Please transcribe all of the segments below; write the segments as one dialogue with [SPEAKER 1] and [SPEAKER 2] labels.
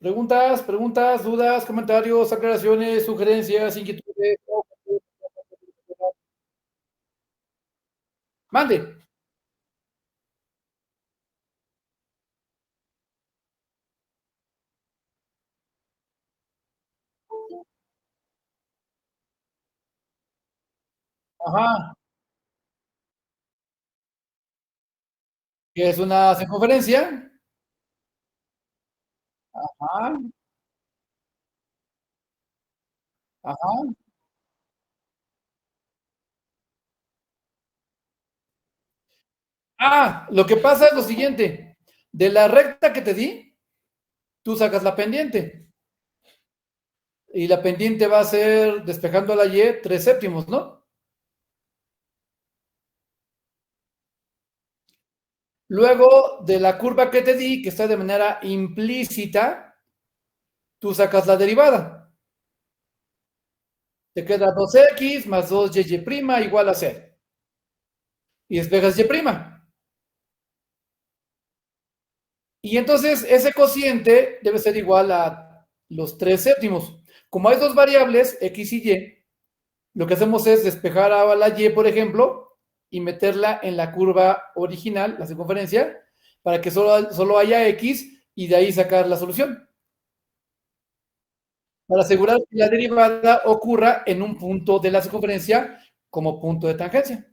[SPEAKER 1] Preguntas, preguntas, dudas, comentarios, aclaraciones, sugerencias, inquietudes. Mande. Ajá. ¿Qué es una circunferencia? Ajá. Ajá. Lo que pasa es lo siguiente. De la recta que te di, tú sacas la pendiente. Y la pendiente va a ser, despejando la Y, 3/7, ¿no? Luego, de la curva que te di, que está de manera implícita, tú sacas la derivada. Te queda 2x más 2y' igual a 0. Y despejas y'. Y entonces ese cociente debe ser igual a los 3/7. Como hay dos variables, x y y, lo que hacemos es despejar a la y, por ejemplo, y meterla en la curva original, la circunferencia, para que solo haya x y de ahí sacar la solución. Para asegurar que la derivada ocurra en un punto de la circunferencia como punto de tangencia.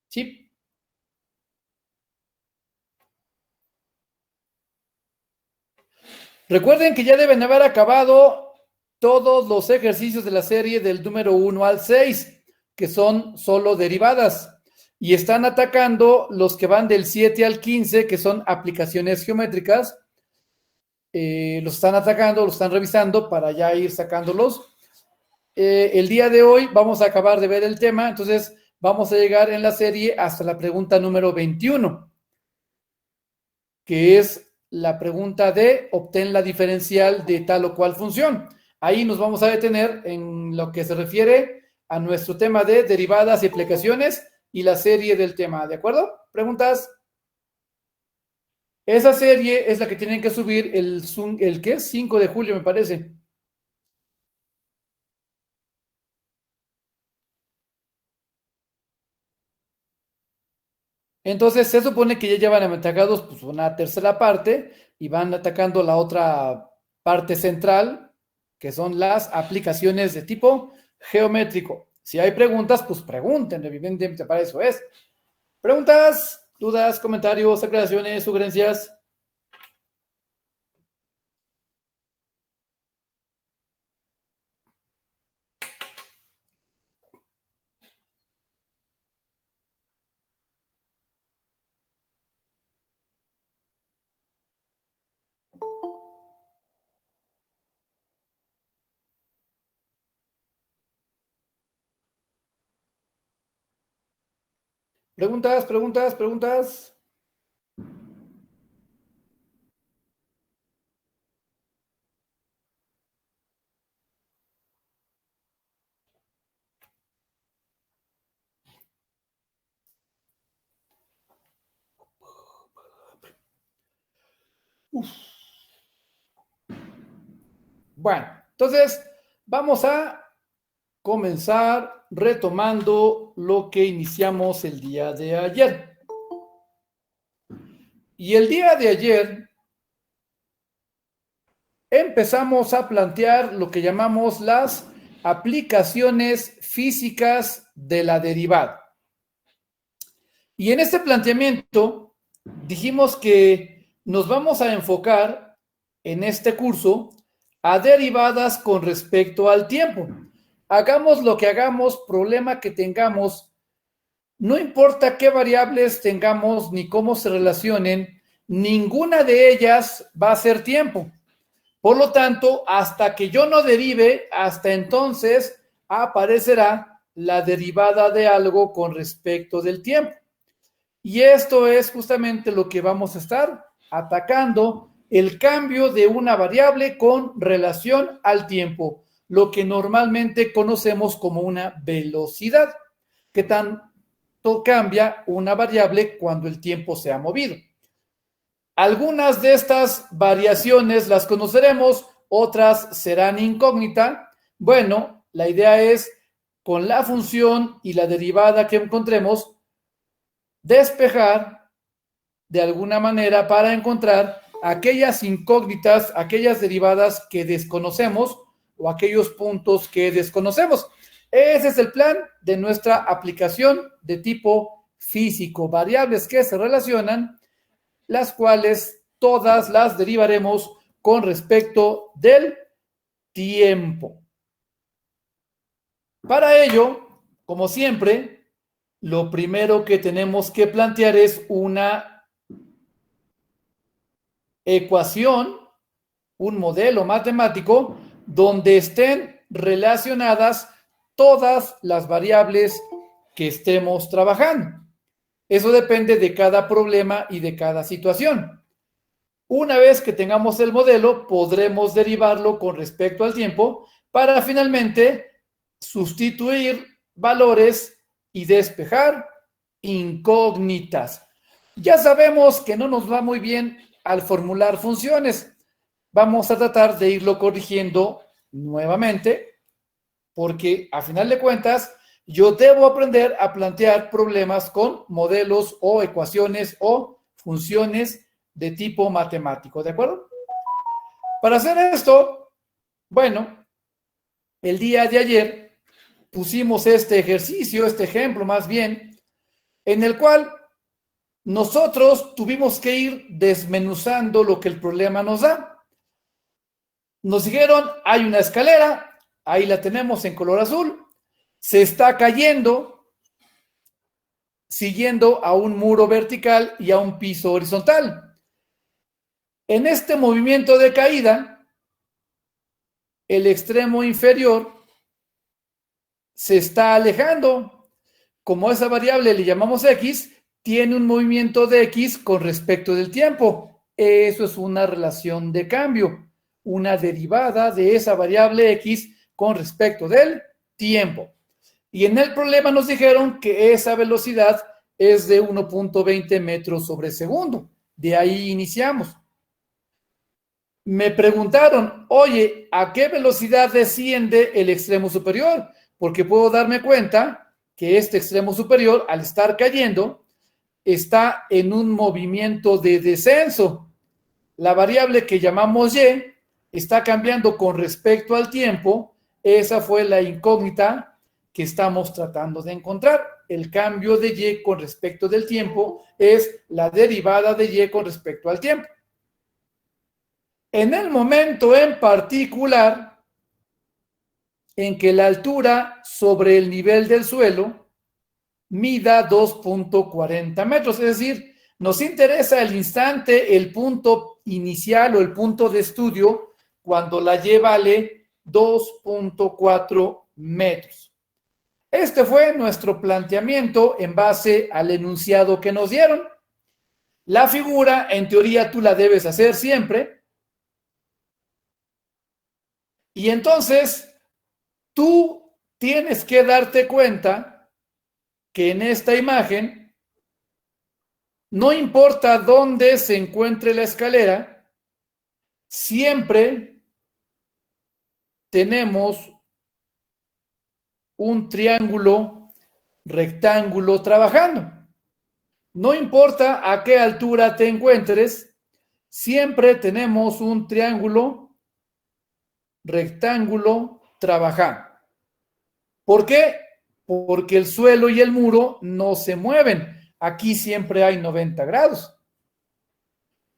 [SPEAKER 1] ¿Sí? Recuerden que ya deben haber acabado todos los ejercicios de la serie del número 1 al 6, que son solo derivadas. Y están atacando los que van del 7 al 15, que son aplicaciones geométricas. Los están atacando, los están revisando para ya ir sacándolos. El día de hoy vamos a acabar de ver el tema, entonces vamos a llegar en la serie hasta la pregunta número 21, que es la pregunta de obtén la diferencial de tal o cual función. Ahí nos vamos a detener en lo que se refiere a nuestro tema de derivadas y aplicaciones y la serie del tema, ¿de acuerdo? ¿Preguntas? Esa serie es la que tienen que subir el ¿qué es? 5 de julio, me parece. Entonces se supone que ya llevan atacados pues, una tercera parte y van atacando la otra parte central, que son las aplicaciones de tipo geométrico. Si hay preguntas, pues pregunten, evidentemente para eso es. Preguntas, dudas, comentarios, aclaraciones, sugerencias. Preguntas, preguntas, preguntas. Uf. Bueno, entonces vamos a comenzar retomando lo que iniciamos el día de ayer. Y el día de ayer empezamos a plantear lo que llamamos las aplicaciones físicas de la derivada. Y en este planteamiento dijimos que nos vamos a enfocar en este curso a derivadas con respecto al tiempo. Hagamos lo que hagamos, problema que tengamos, no importa qué variables tengamos ni cómo se relacionen, ninguna de ellas va a ser tiempo. Por lo tanto, hasta que yo no derive, hasta entonces aparecerá la derivada de algo con respecto del tiempo. Y esto es justamente lo que vamos a estar atacando, el cambio de una variable con relación al tiempo, lo que normalmente conocemos como una velocidad. ¿Qué tanto cambia una variable cuando el tiempo se ha movido? Algunas de estas variaciones las conoceremos, otras serán incógnita. Bueno, la idea es, con la función y la derivada que encontremos, despejar de alguna manera para encontrar aquellas incógnitas, aquellas derivadas que desconocemos o aquellos puntos que desconocemos. Ese es el plan de nuestra aplicación de tipo físico, variables que se relacionan, las cuales todas las derivaremos con respecto del tiempo. Para ello, como siempre, lo primero que tenemos que plantear es una ecuación, un modelo matemático donde estén relacionadas todas las variables que estemos trabajando. Eso depende de cada problema y de cada situación. Una vez que tengamos el modelo, podremos derivarlo con respecto al tiempo para finalmente sustituir valores y despejar incógnitas. Ya sabemos que no nos va muy bien al formular funciones. Vamos a tratar de irlo corrigiendo nuevamente, porque a final de cuentas yo debo aprender a plantear problemas con modelos o ecuaciones o funciones de tipo matemático, ¿de acuerdo? Para hacer esto, bueno, el día de ayer pusimos este ejercicio, este ejemplo más bien, en el cual nosotros tuvimos que ir desmenuzando lo que el problema nos da. Nos dijeron, hay una escalera, ahí la tenemos en color azul, se está cayendo, siguiendo a un muro vertical y a un piso horizontal. En este movimiento de caída, el extremo inferior se está alejando. Como esa variable le llamamos X, tiene un movimiento de X con respecto del tiempo. Eso es una relación de cambio, una derivada de esa variable X con respecto del tiempo. Y en el problema nos dijeron que esa velocidad es de 1.20 metros sobre segundo. De ahí iniciamos. Me preguntaron, oye, ¿a qué velocidad desciende el extremo superior? Porque puedo darme cuenta que este extremo superior, al estar cayendo, está en un movimiento de descenso. La variable que llamamos Y está cambiando con respecto al tiempo. Esa fue la incógnita que estamos tratando de encontrar. El cambio de Y con respecto del tiempo es la derivada de Y con respecto al tiempo. En el momento en particular en que la altura sobre el nivel del suelo mida 2.40 metros, es decir, nos interesa el instante, el punto inicial o el punto de estudio cuando la Y vale 2.4 metros. Este fue nuestro planteamiento en base al enunciado que nos dieron. La figura, en teoría, tú la debes hacer siempre. Y entonces, tú tienes que darte cuenta que en esta imagen, no importa dónde se encuentre la escalera, siempre tenemos un triángulo rectángulo trabajando. No importa a qué altura te encuentres, siempre tenemos un triángulo rectángulo trabajando. ¿Por qué? Porque el suelo y el muro no se mueven. Aquí siempre hay 90 grados.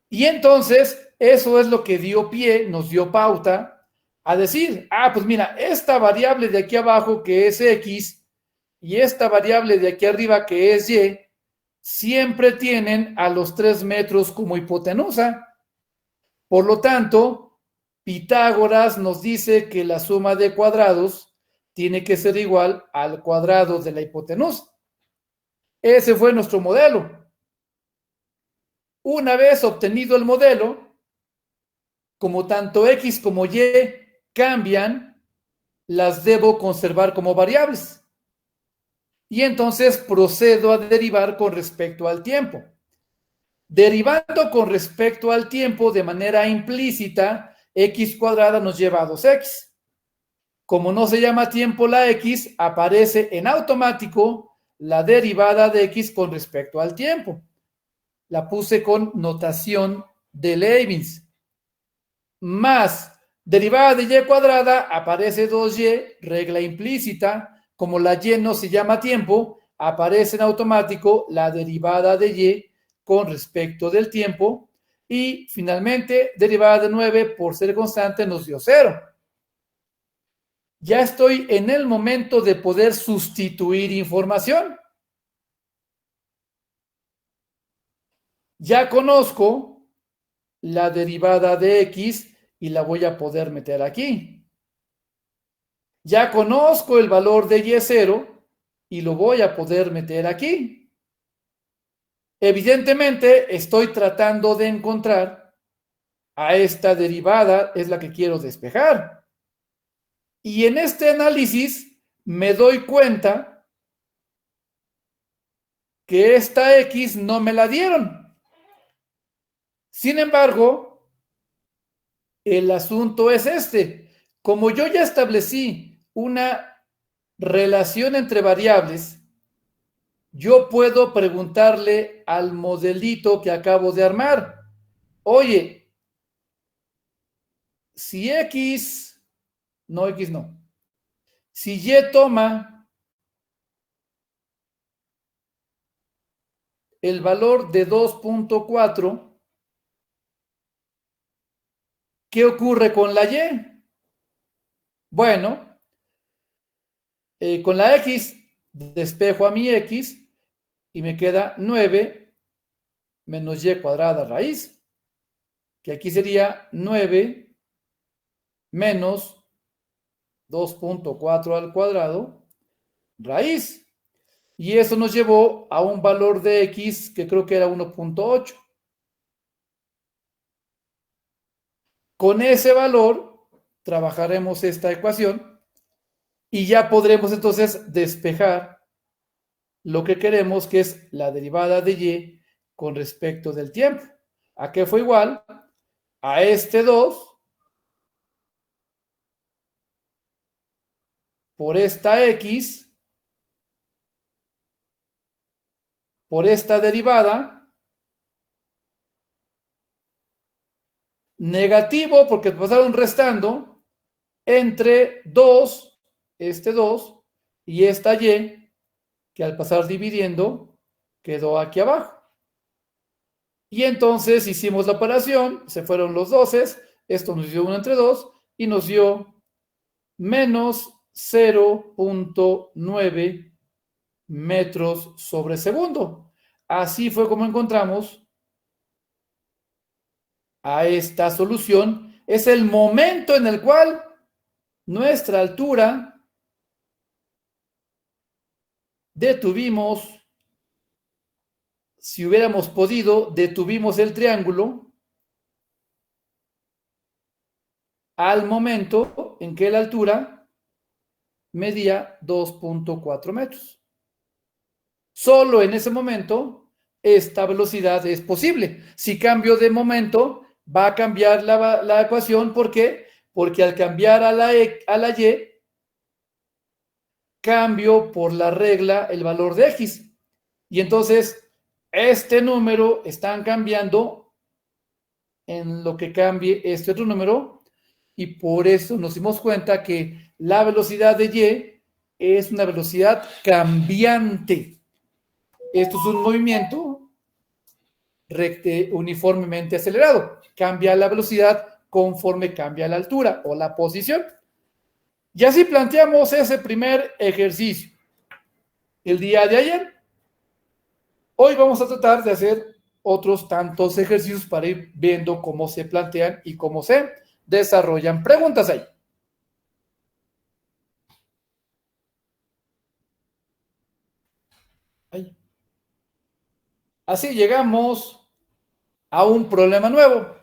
[SPEAKER 1] Y entonces, eso es lo que dio pie, nos dio pauta a decir, pues mira, esta variable de aquí abajo que es X y esta variable de aquí arriba que es Y, siempre tienen a los 3 metros como hipotenusa. Por lo tanto, Pitágoras nos dice que la suma de cuadrados tiene que ser igual al cuadrado de la hipotenusa. Ese fue nuestro modelo. Una vez obtenido el modelo, como tanto X como Y cambian, las debo conservar como variables. Y entonces procedo a derivar con respecto al tiempo. Derivando con respecto al tiempo de manera implícita, x cuadrada nos lleva a 2x. Como no se llama tiempo la x, aparece en automático la derivada de x con respecto al tiempo. La puse con notación de Leibniz. Más derivada de y cuadrada, aparece 2y, regla implícita. Como la y no se llama tiempo, aparece en automático la derivada de y con respecto del tiempo. Y finalmente, derivada de 9 por ser constante nos dio 0. Ya estoy en el momento de poder sustituir información. Ya conozco la derivada de x y la voy a poder meter aquí. Ya conozco el valor de y0 y lo voy a poder meter aquí. Evidentemente, estoy tratando de encontrar a esta derivada, es la que quiero despejar. Y en este análisis me doy cuenta que esta x no me la dieron. Sin embargo, el asunto es este. Como yo ya establecí una relación entre variables, yo puedo preguntarle al modelito que acabo de armar, oye, si x no, si y toma el valor de 2.4, ¿qué ocurre con la y? Bueno, con la x despejo a mi x y me queda 9 menos y cuadrada raíz, que aquí sería 9 menos 2.4 al cuadrado raíz. Y eso nos llevó a un valor de x que creo que era 1.8. Con ese valor trabajaremos esta ecuación y ya podremos entonces despejar lo que queremos, que es la derivada de y con respecto del tiempo. ¿A qué fue igual? A este 2 por esta x por esta derivada, negativo porque pasaron restando entre 2, este 2 y esta y, que al pasar dividiendo quedó aquí abajo. Y entonces hicimos la operación, se fueron los 12, esto nos dio 1 entre 2 y nos dio menos 0.9 metros sobre segundo. Así fue como encontramos a esta solución. Es el momento en el cual nuestra altura detuvimos, si hubiéramos podido, detuvimos el triángulo al momento en que la altura medía 2.4 metros. Solo en ese momento esta velocidad es posible. Si cambio de momento, va a cambiar la ecuación. ¿Por qué? Porque al cambiar a la y, cambio por la regla el valor de x. Y entonces, este número están cambiando en lo que cambie este otro número. Y por eso nos dimos cuenta que la velocidad de y es una velocidad cambiante. Esto es un movimiento uniformemente acelerado. Cambia la velocidad conforme cambia la altura o la posición. Y así planteamos ese primer ejercicio el día de ayer. Hoy vamos a tratar de hacer otros tantos ejercicios para ir viendo cómo se plantean y cómo se desarrollan. Preguntas ahí. Así llegamos a un problema nuevo.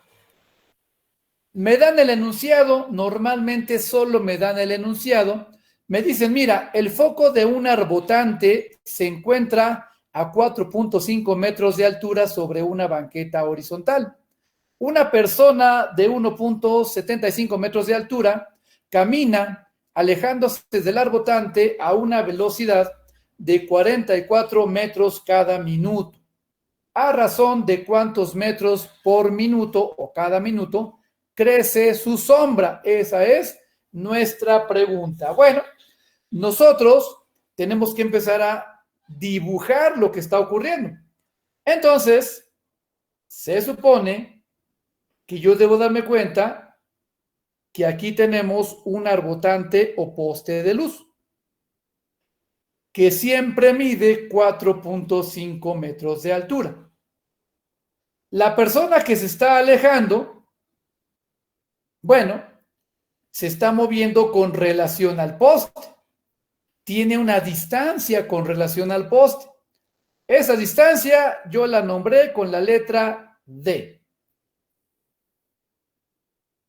[SPEAKER 1] Me dan el enunciado, normalmente solo me dan el enunciado. Me dicen, mira, el foco de un arbotante se encuentra a 4.5 metros de altura sobre una banqueta horizontal. Una persona de 1.75 metros de altura camina alejándose del arbotante a una velocidad de 44 metros cada minuto. ¿A razón de cuántos metros por minuto o cada minuto crece su sombra? Esa es nuestra pregunta. Bueno, nosotros tenemos que empezar a dibujar lo que está ocurriendo. Entonces, se supone que yo debo darme cuenta que aquí tenemos un arbotante o poste de luz que siempre mide 4.5 metros de altura. La persona que se está alejando, bueno, se está moviendo con relación al poste. Tiene una distancia con relación al poste. Esa distancia yo la nombré con la letra D.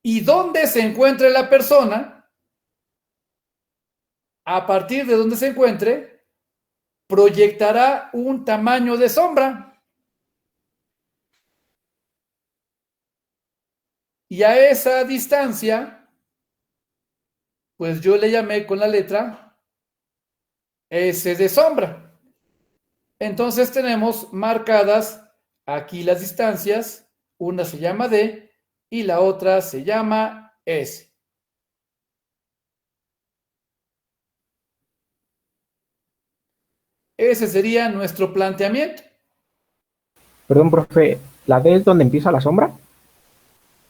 [SPEAKER 1] ¿Y dónde se encuentre la persona? A partir de donde se encuentre, proyectará un tamaño de sombra. Y a esa distancia, pues yo le llamé con la letra S de sombra. Entonces tenemos marcadas aquí las distancias. Una se llama D y la otra se llama S. Ese sería nuestro planteamiento.
[SPEAKER 2] Perdón, profe, ¿la D es donde empieza la sombra?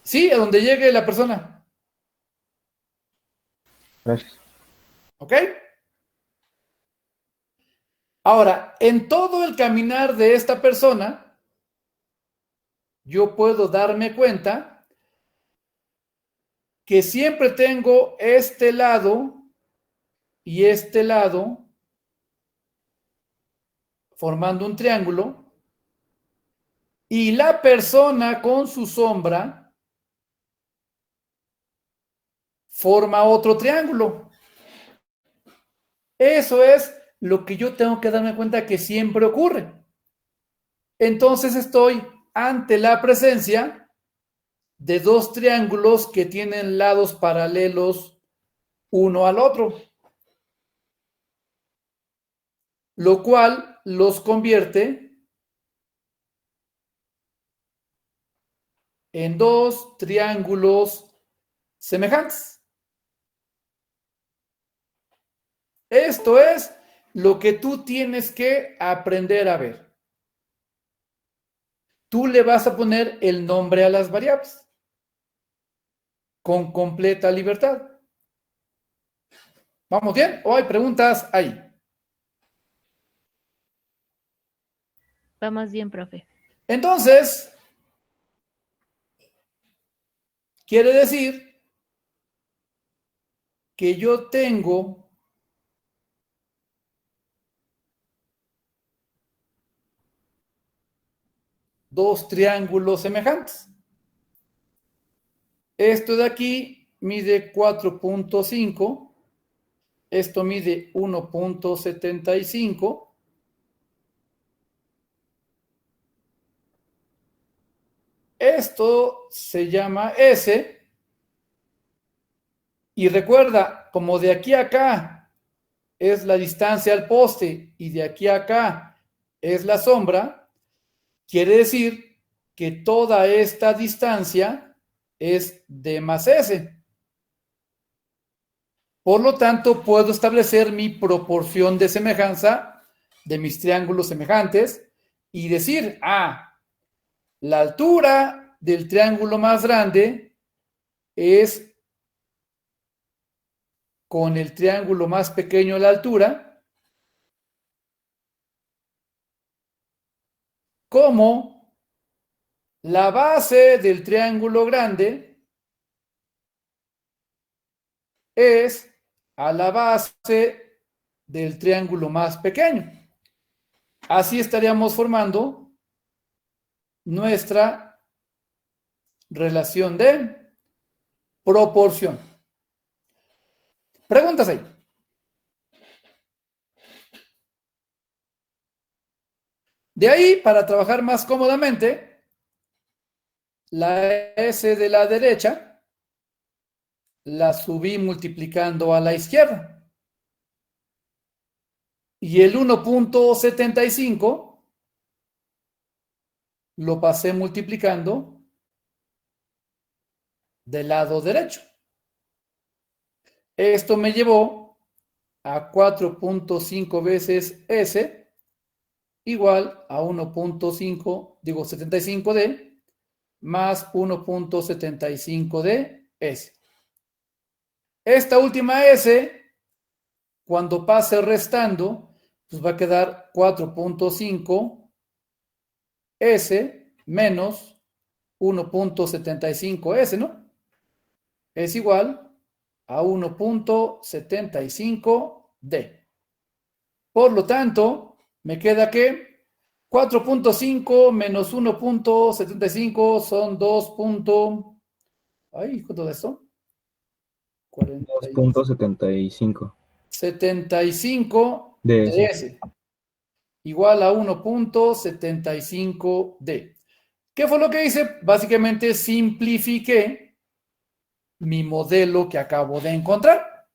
[SPEAKER 1] Sí, a donde llegue la persona.
[SPEAKER 2] Gracias.
[SPEAKER 1] ¿Ok? Ahora, en todo el caminar de esta persona, yo puedo darme cuenta que siempre tengo este lado y este lado formando un triángulo y la persona con su sombra forma otro triángulo. Eso es lo que yo tengo que darme cuenta que siempre ocurre. Entonces estoy ante la presencia de dos triángulos que tienen lados paralelos uno al otro, lo cual los convierte en dos triángulos semejantes. Esto es lo que tú tienes que aprender a ver. Tú le vas a poner el nombre a las variables con completa libertad. ¿Vamos bien? ¿O hay preguntas ahí?
[SPEAKER 3] Vamos bien, profe.
[SPEAKER 1] Entonces, quiere decir que yo tengo dos triángulos semejantes. Esto de aquí mide 4.5, esto mide 1.75. Esto se llama S. Y recuerda, como de aquí a acá es la distancia al poste y de aquí a acá es la sombra, quiere decir que toda esta distancia es D más S. Por lo tanto, puedo establecer mi proporción de semejanza de mis triángulos semejantes y decir, la altura del triángulo más grande es con el triángulo más pequeño a la altura, como la base del triángulo grande es a la base del triángulo más pequeño. Así estaríamos formando nuestra relación de proporción. Preguntas ahí. De ahí, para trabajar más cómodamente, la S de la derecha la subí multiplicando a la izquierda. Y el 1.75 lo pasé multiplicando del lado derecho. Esto me llevó a 4.5 veces S igual a 75D más 1.75D S. Esta última S, cuando pase restando, pues va a quedar 4.5 S menos 1.75 S, ¿no? Es igual a 1.75 D. Por lo tanto, me queda que 4.5 menos 1.75 son 2. Ay, ¿cuánto de esto?
[SPEAKER 2] 2.75
[SPEAKER 1] 75
[SPEAKER 2] de
[SPEAKER 1] de
[SPEAKER 2] ese.
[SPEAKER 1] S igual a 1.75 D. ¿Qué fue lo que hice? Básicamente simplifiqué mi modelo que acabo de encontrar.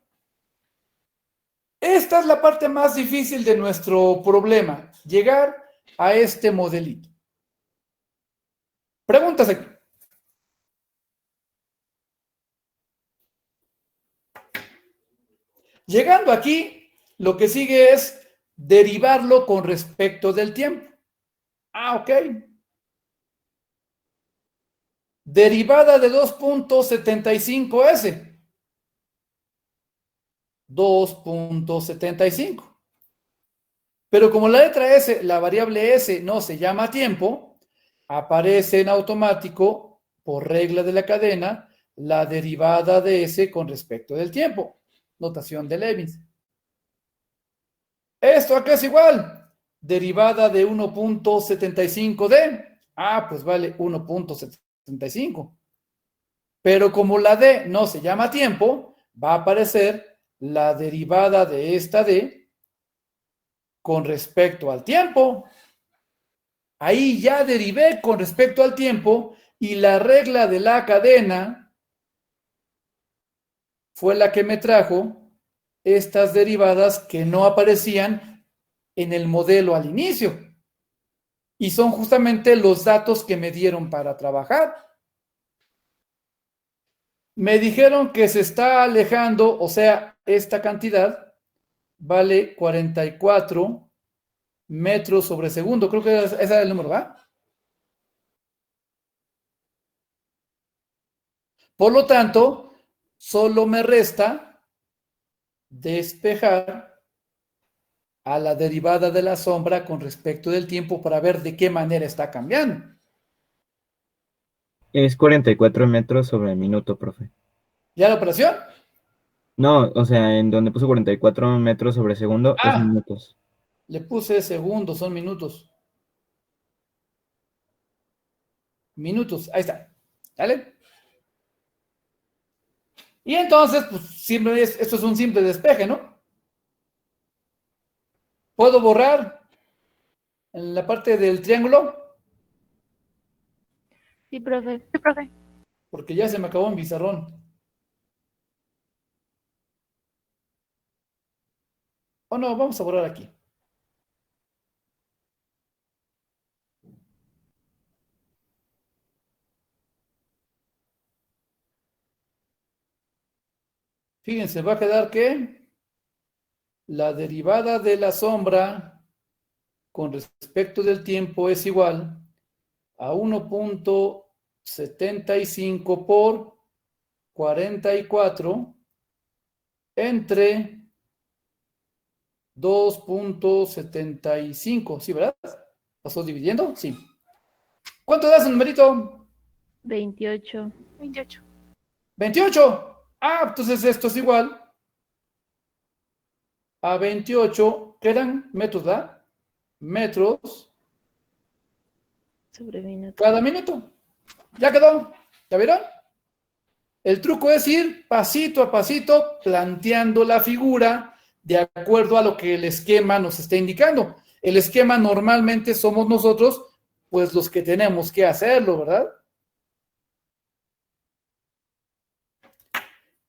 [SPEAKER 1] Esta es la parte más difícil de nuestro problema, llegar a este modelito. Preguntas aquí. Llegando aquí, lo que sigue es derivarlo con respecto del tiempo. Ok. Derivada de 2.75S. 2.75. Pero como la letra S, la variable S no se llama tiempo, aparece en automático, por regla de la cadena, la derivada de S con respecto del tiempo. Notación de Leibniz. Esto acá es igual. Derivada de 1.75D. Pues vale 1.75. Pero como la D no se llama tiempo, va a aparecer la derivada de esta D con respecto al tiempo. Ahí ya derivé con respecto al tiempo y la regla de la cadena fue la que me trajo estas derivadas que no aparecían en el modelo al inicio. Y son justamente los datos que me dieron para trabajar. Me dijeron que se está alejando, o sea, esta cantidad vale 44 metros sobre segundo. Creo que ese era el número, ¿va? Por lo tanto, solo me resta despejar a la derivada de la sombra con respecto del tiempo para ver de qué manera está cambiando.
[SPEAKER 2] Es 44 metros sobre minuto, profe.
[SPEAKER 1] ¿Ya la operación?
[SPEAKER 2] No, o sea, en donde puso 44 metros sobre segundo es minutos.
[SPEAKER 1] Le puse segundos, son minutos. Minutos, ahí está. ¿Vale? Y entonces, pues, esto es un simple despeje, ¿no? ¿Puedo borrar en la parte del triángulo?
[SPEAKER 3] Sí, profe. Sí, profe.
[SPEAKER 1] Porque ya se me acabó en pizarrón. O no, vamos a borrar aquí. Fíjense, va a quedar que la derivada de la sombra con respecto del tiempo es igual a 1.75 por 44 entre 2.75. ¿Sí, verdad? ¿Pasó dividiendo? Sí. ¿Cuánto das, numerito?
[SPEAKER 3] 28. 28.
[SPEAKER 1] 28. Entonces esto es igual a 28. ¿Quedan metros, verdad? Metros
[SPEAKER 3] Sobre minuto.
[SPEAKER 1] cada minuto. Ya quedó. ¿Ya vieron? El truco es ir pasito a pasito planteando la figura de acuerdo a lo que el esquema nos está indicando. el esquema normalmente somos nosotros, pues los que tenemos que hacerlo, ¿verdad?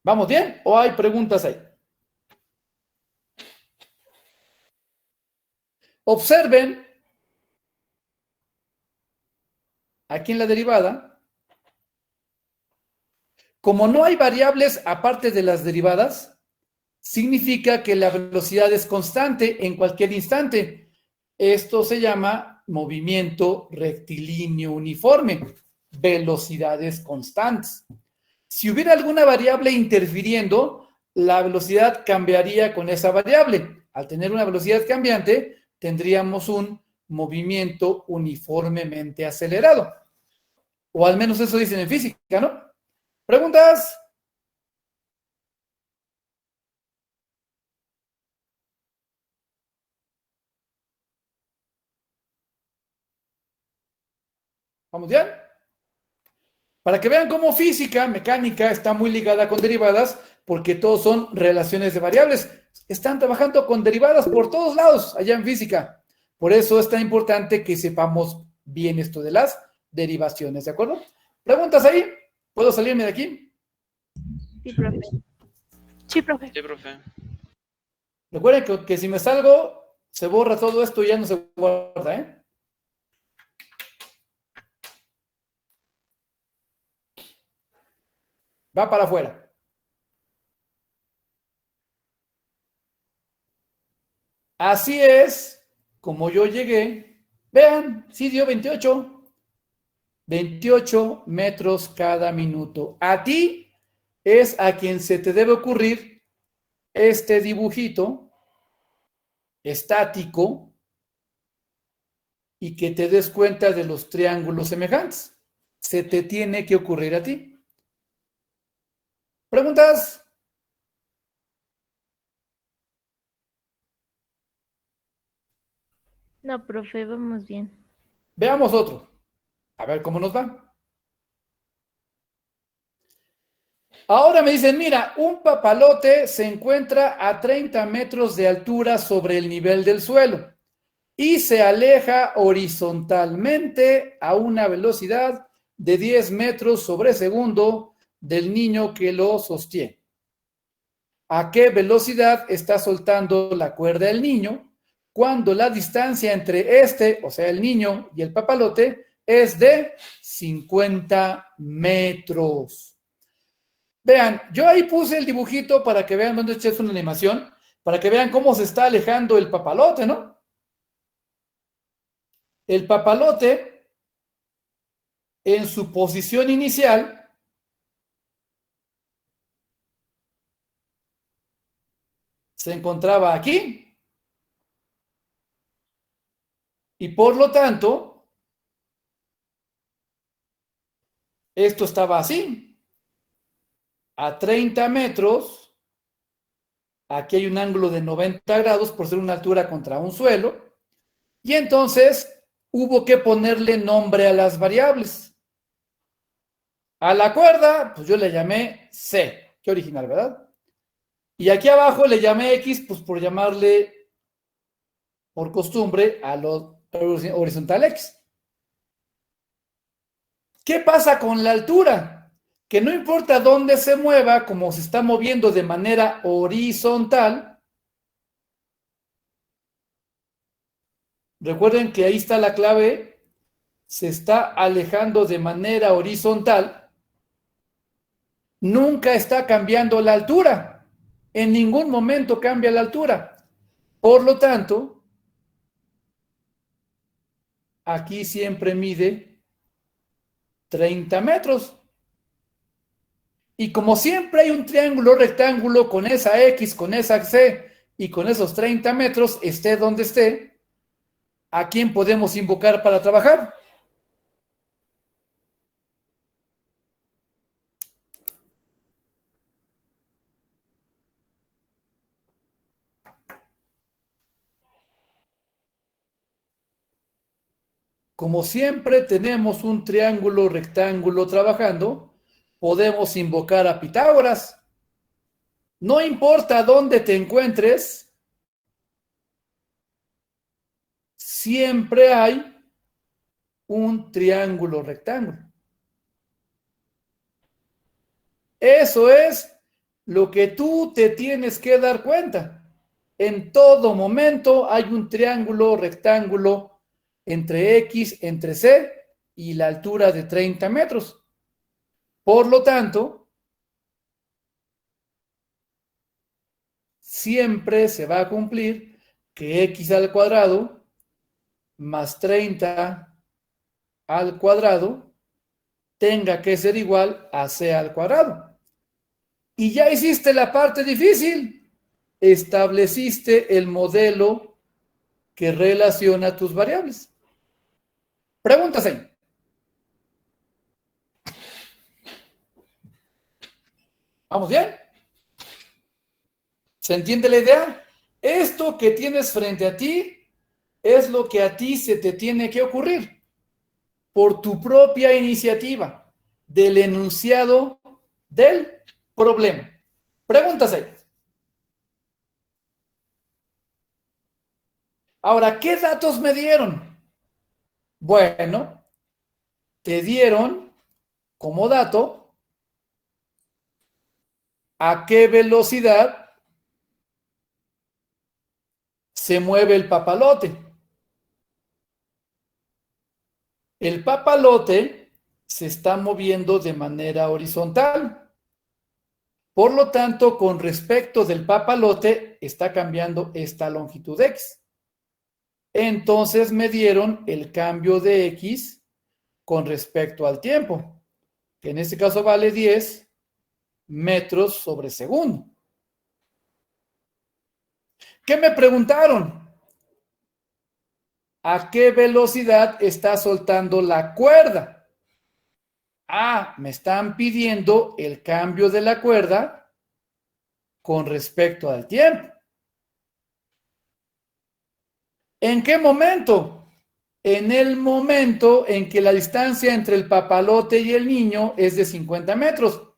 [SPEAKER 1] ¿Vamos bien? ¿O hay preguntas ahí? Observen aquí en la derivada, como no hay variables aparte de las derivadas, significa que la velocidad es constante en cualquier instante. Esto se llama movimiento rectilíneo uniforme, velocidades constantes. Si hubiera alguna variable interfiriendo, la velocidad cambiaría con esa variable. Al tener una velocidad cambiante, tendríamos un movimiento uniformemente acelerado. O al menos eso dicen en física, ¿no? ¿Preguntas? ¿Vamos bien? Para que vean cómo física, mecánica está muy ligada con derivadas, porque todos son relaciones de variables. Están trabajando con derivadas por todos lados allá en física. Por eso es tan importante que sepamos bien esto de las derivaciones, ¿de acuerdo? ¿Preguntas ahí? ¿Puedo salirme de aquí?
[SPEAKER 3] Sí, profe. Sí, profe.
[SPEAKER 4] Sí, profe.
[SPEAKER 1] Recuerden que si me salgo, se borra todo esto y ya no se guarda, ¿eh? Va para afuera. Así es como yo llegué. Vean, sí dio 28. 28 metros cada minuto. A ti es a quien se te debe ocurrir este dibujito estático y que te des cuenta de los triángulos semejantes. Se te tiene que ocurrir a ti. ¿Preguntas?
[SPEAKER 3] No, profe, vamos bien.
[SPEAKER 1] Veamos otro. A ver cómo nos va. Ahora me dicen, mira, un papalote se encuentra a 30 metros de altura sobre el nivel del suelo y se aleja horizontalmente a una velocidad de 10 metros sobre segundo del niño que lo sostiene. ¿A qué velocidad está soltando la cuerda el niño cuando la distancia entre este, o sea, el niño y el papalote, es de 50 metros? Vean, yo ahí puse el dibujito para que vean dónde es una animación, para que vean cómo se está alejando el papalote, ¿no? El papalote, en su posición inicial, se encontraba aquí. Y por lo tanto, esto estaba así. A 30 metros, aquí hay un ángulo de 90 grados por ser una altura contra un suelo. Y entonces hubo que ponerle nombre a las variables. A la cuerda, pues yo le llamé C. Qué original, ¿verdad? Y aquí abajo le llamé X, pues por llamarle, por costumbre, a lo horizontal X. ¿Qué pasa con la altura? Que no importa dónde se mueva, como se está moviendo de manera horizontal, recuerden que ahí está la clave, se está alejando de manera horizontal, nunca está cambiando la altura, en ningún momento cambia la altura. Por lo tanto, aquí siempre mide 30 metros. Y como siempre hay un triángulo rectángulo con esa X, con esa C y con esos 30 metros, esté donde esté, ¿a quién podemos invocar para trabajar? Como siempre tenemos un triángulo rectángulo trabajando, podemos invocar a Pitágoras. No importa dónde te encuentres, siempre hay un triángulo rectángulo. Eso es lo que tú te tienes que dar cuenta. En todo momento hay un triángulo rectángulo entre X, entre C y la altura de 30 metros. Por lo tanto, siempre se va a cumplir que X al cuadrado más 30 al cuadrado tenga que ser igual a C al cuadrado. Y ya hiciste la parte difícil. Estableciste el modelo que relaciona tus variables. Preguntas ahí. ¿Vamos bien? ¿Se entiende la idea? Esto que tienes frente a ti es lo que a ti se te tiene que ocurrir por tu propia iniciativa del enunciado del problema. Preguntas ahí. Ahora, ¿qué datos me dieron? Bueno, te dieron como dato a qué velocidad se mueve el papalote. El papalote se está moviendo de manera horizontal. Por lo tanto, con respecto del papalote, está cambiando esta longitud X. Entonces me dieron el cambio de X con respecto al tiempo, que en este caso vale 10 metros sobre segundo. ¿Qué me preguntaron? ¿A qué velocidad está soltando la cuerda? Ah, me están pidiendo el cambio de la cuerda con respecto al tiempo. ¿En qué momento? En el momento en que la distancia entre el papalote y el niño es de 50 metros.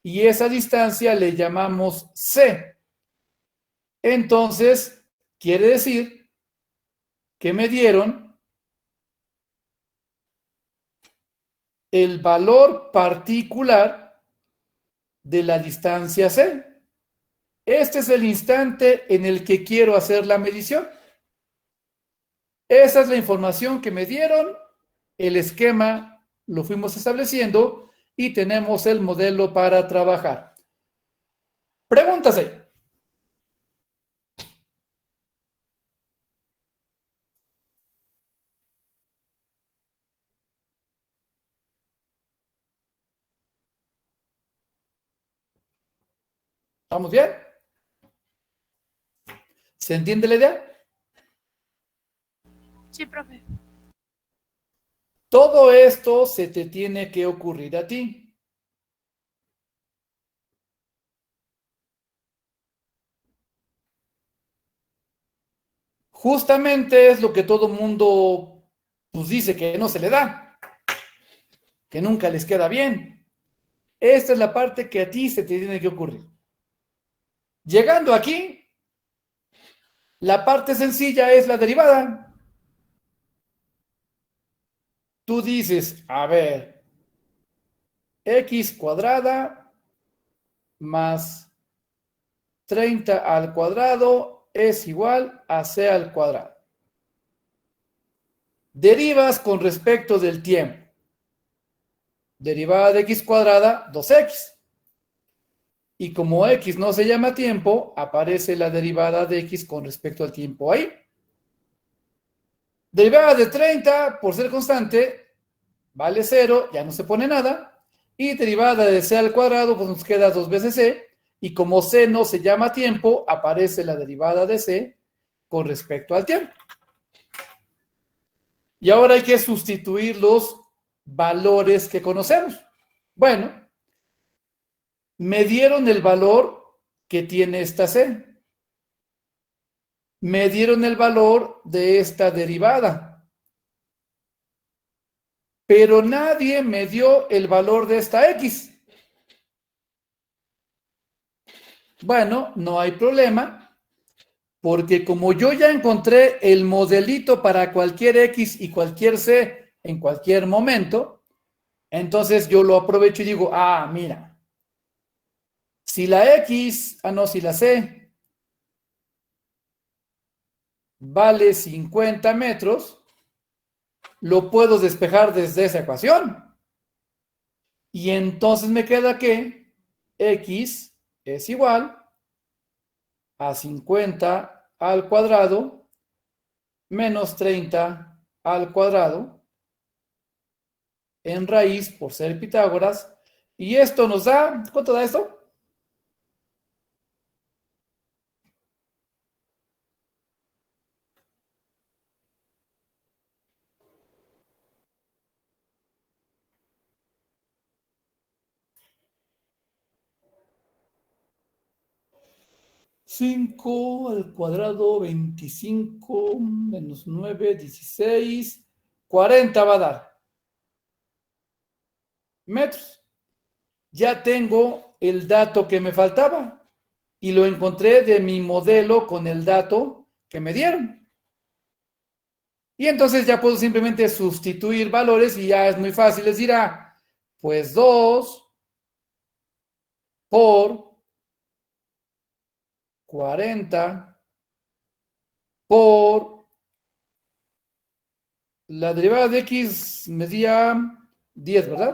[SPEAKER 1] Y esa distancia le llamamos C. Entonces, quiere decir que me dieron el valor particular de la distancia C. Este es el instante en el que quiero hacer la medición. Esa es la información que me dieron, el esquema lo fuimos estableciendo y tenemos el modelo para trabajar. Preguntas ahí. ¿Estamos bien? ¿Se entiende la idea?
[SPEAKER 3] Sí, profe.
[SPEAKER 1] Todo esto se te tiene que ocurrir a ti. Justamente es lo que todo mundo pues, dice que no se le da, que nunca les queda bien. Esta es la parte que a ti se te tiene que ocurrir. Llegando aquí, la parte sencilla es la derivada. Tú dices, a ver, x cuadrada más 30 al cuadrado es igual a c al cuadrado. Derivas con respecto del tiempo. Derivada de x cuadrada, 2x. Y como x no se llama tiempo, aparece la derivada de x con respecto al tiempo ahí. Derivada de 30, por ser constante, vale 0, ya no se pone nada. Y derivada de c al cuadrado, pues nos queda 2 veces c. Y como c no se llama tiempo, aparece la derivada de c con respecto al tiempo. Y ahora hay que sustituir los valores que conocemos. Bueno, me dieron el valor que tiene esta c. Me dieron el valor de esta derivada. Pero nadie me dio el valor de esta x. Bueno, no hay problema. Porque como yo ya encontré el modelito para cualquier X y cualquier C en cualquier momento, entonces yo lo aprovecho y digo, ah, mira, si la X, si la C vale 50 metros, lo puedo despejar desde esa ecuación. Y entonces me queda que X es igual a 50 al cuadrado menos 30 al cuadrado en raíz por ser Pitágoras. Y esto nos da, ¿cuánto da esto? Cinco al cuadrado, 25 menos 9, 16, 40 va a dar metros. Ya tengo el dato que me faltaba y lo encontré de mi modelo con el dato que me dieron. Y entonces ya puedo simplemente sustituir valores y ya es muy fácil. Les dirá, pues 2 por 40 por la derivada de x medía 10, ¿verdad?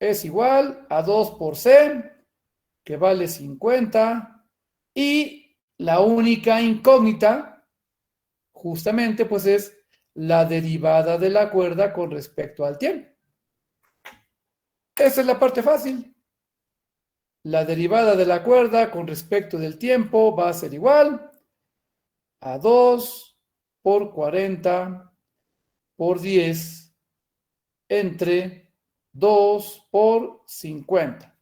[SPEAKER 1] Es igual a 2 por c, que vale 50. Y la única incógnita, justamente, pues es la derivada de la cuerda con respecto al tiempo. Esa es la parte fácil. La derivada de la cuerda con respecto del tiempo va a ser igual a 2 por 40 por 10 entre 2 por 50.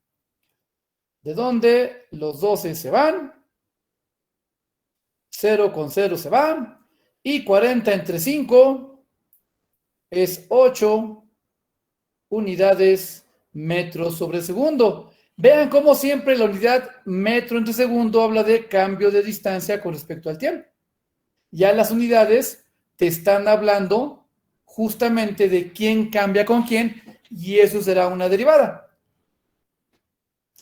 [SPEAKER 1] ¿De dónde los 12 se van? 0 con 0 se van. Y 40 entre 5 es 8 unidades metros sobre segundo. Vean cómo siempre la unidad metro entre segundo habla de cambio de distancia con respecto al tiempo. Ya las unidades te están hablando justamente de quién cambia con quién y eso será una derivada.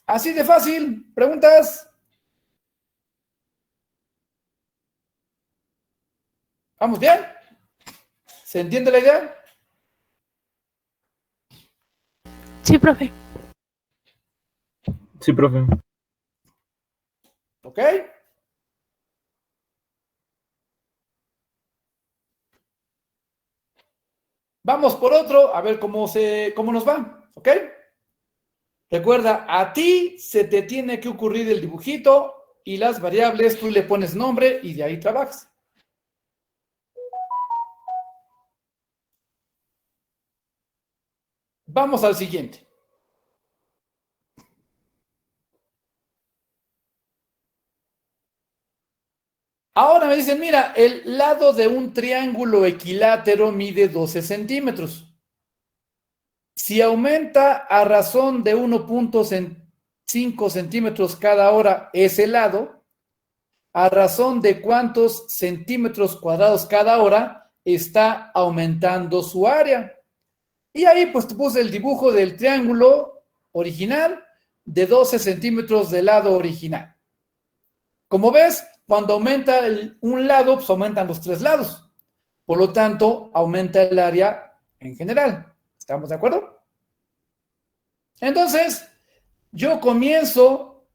[SPEAKER 1] Así de fácil. ¿Preguntas? ¿Vamos bien? ¿Se entiende la idea?
[SPEAKER 3] Sí, profe.
[SPEAKER 2] Sí, profe.
[SPEAKER 1] ¿Ok? Vamos por otro, a ver cómo nos va. ¿Ok? Recuerda, a ti se te tiene que ocurrir el dibujito y las variables tú le pones nombre y de ahí trabajas. Vamos al siguiente. Ahora me dicen, mira, el lado de un triángulo equilátero mide 12 centímetros. Si aumenta a razón de 1.5 centímetros cada hora ese lado, ¿a razón de cuántos centímetros cuadrados cada hora está aumentando su área? Y ahí pues te puse el dibujo del triángulo original de 12 centímetros del lado original. Como ves, cuando aumenta un lado, pues aumentan los tres lados. Por lo tanto, aumenta el área en general. ¿Estamos de acuerdo? Entonces, yo comienzo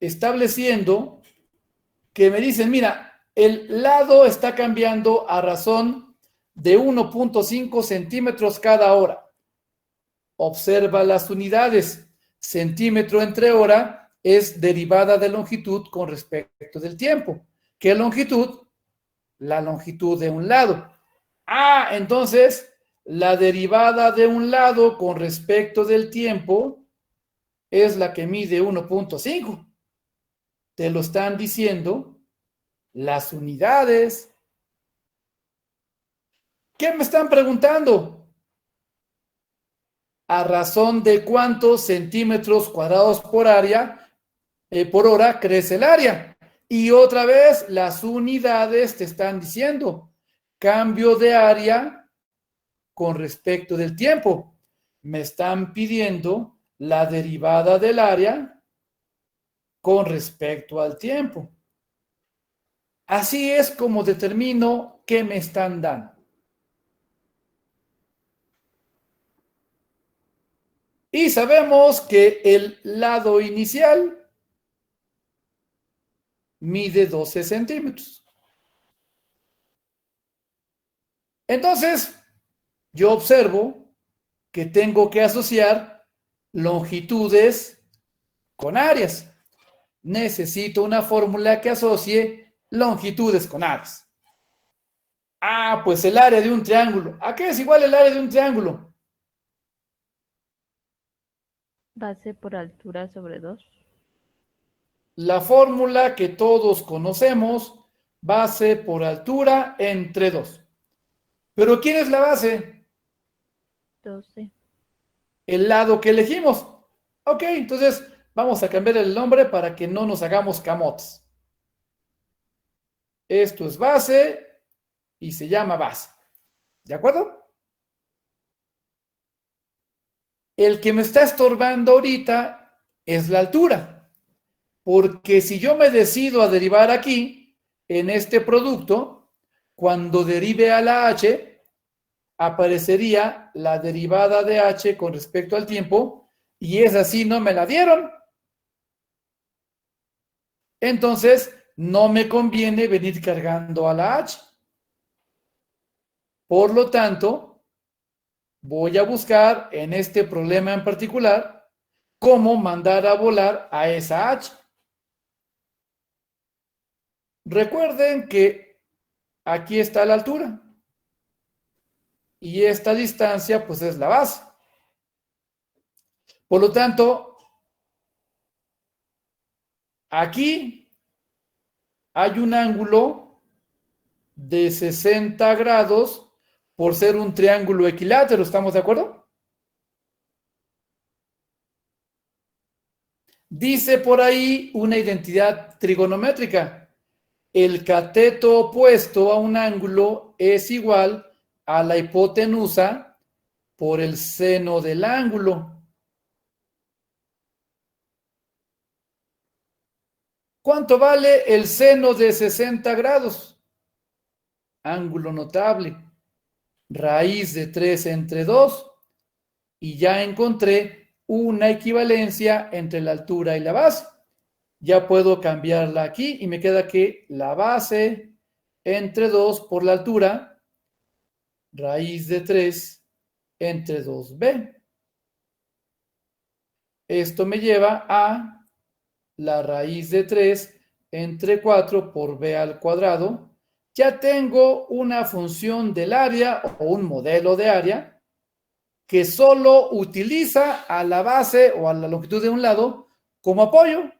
[SPEAKER 1] estableciendo que me dicen, mira, el lado está cambiando a razón de 1.5 centímetros cada hora. Observa las unidades. Centímetro entre hora es derivada de longitud con respecto del tiempo. ¿Qué longitud? La longitud de un lado. Ah, entonces, la derivada de un lado con respecto del tiempo es la que mide 1.5. Te lo están diciendo las unidades. ¿Qué me están preguntando? ¿A razón de cuántos centímetros cuadrados por área por hora crece el área. Y otra vez las unidades te están diciendo cambio de área con respecto del tiempo. Me están pidiendo la derivada del área con respecto al tiempo. Así es como determino qué me están dando. Y sabemos que el lado inicial mide 12 centímetros. Entonces, yo observo que tengo que asociar longitudes con áreas. Necesito una fórmula que asocie longitudes con áreas. Ah, pues el área de un triángulo. ¿A qué es igual el área de un triángulo?
[SPEAKER 3] Base por altura sobre 2.
[SPEAKER 1] La fórmula que todos conocemos, base por altura entre 2. ¿Pero quién es la base?
[SPEAKER 3] 12.
[SPEAKER 1] El lado que elegimos. Ok, entonces vamos a cambiar el nombre para que no nos hagamos camotes. Esto es base y se llama base. ¿De acuerdo? El que me está estorbando ahorita es la altura. Porque si yo me decido a derivar aquí, en este producto, cuando derive a la h, aparecería la derivada de h con respecto al tiempo, y es así, no me la dieron. Entonces, no me conviene venir cargando a la h. Por lo tanto, voy a buscar en este problema en particular cómo mandar a volar a esa h. Recuerden que aquí está la altura y esta distancia pues es la base. Por lo tanto, aquí hay un ángulo de 60 grados por ser un triángulo equilátero, ¿estamos de acuerdo? Dice por ahí una identidad trigonométrica. El cateto opuesto a un ángulo es igual a la hipotenusa por el seno del ángulo. ¿Cuánto vale el seno de 60 grados? Ángulo notable. Raíz de 3 entre 2 y ya encontré una equivalencia entre la altura y la base. Ya puedo cambiarla aquí y me queda que la base entre 2 por la altura, raíz de 3 entre 2b. Esto me lleva a la raíz de 3 entre 4 por b al cuadrado. Ya tengo una función del área o un modelo de área que solo utiliza a la base o a la longitud de un lado como apoyo.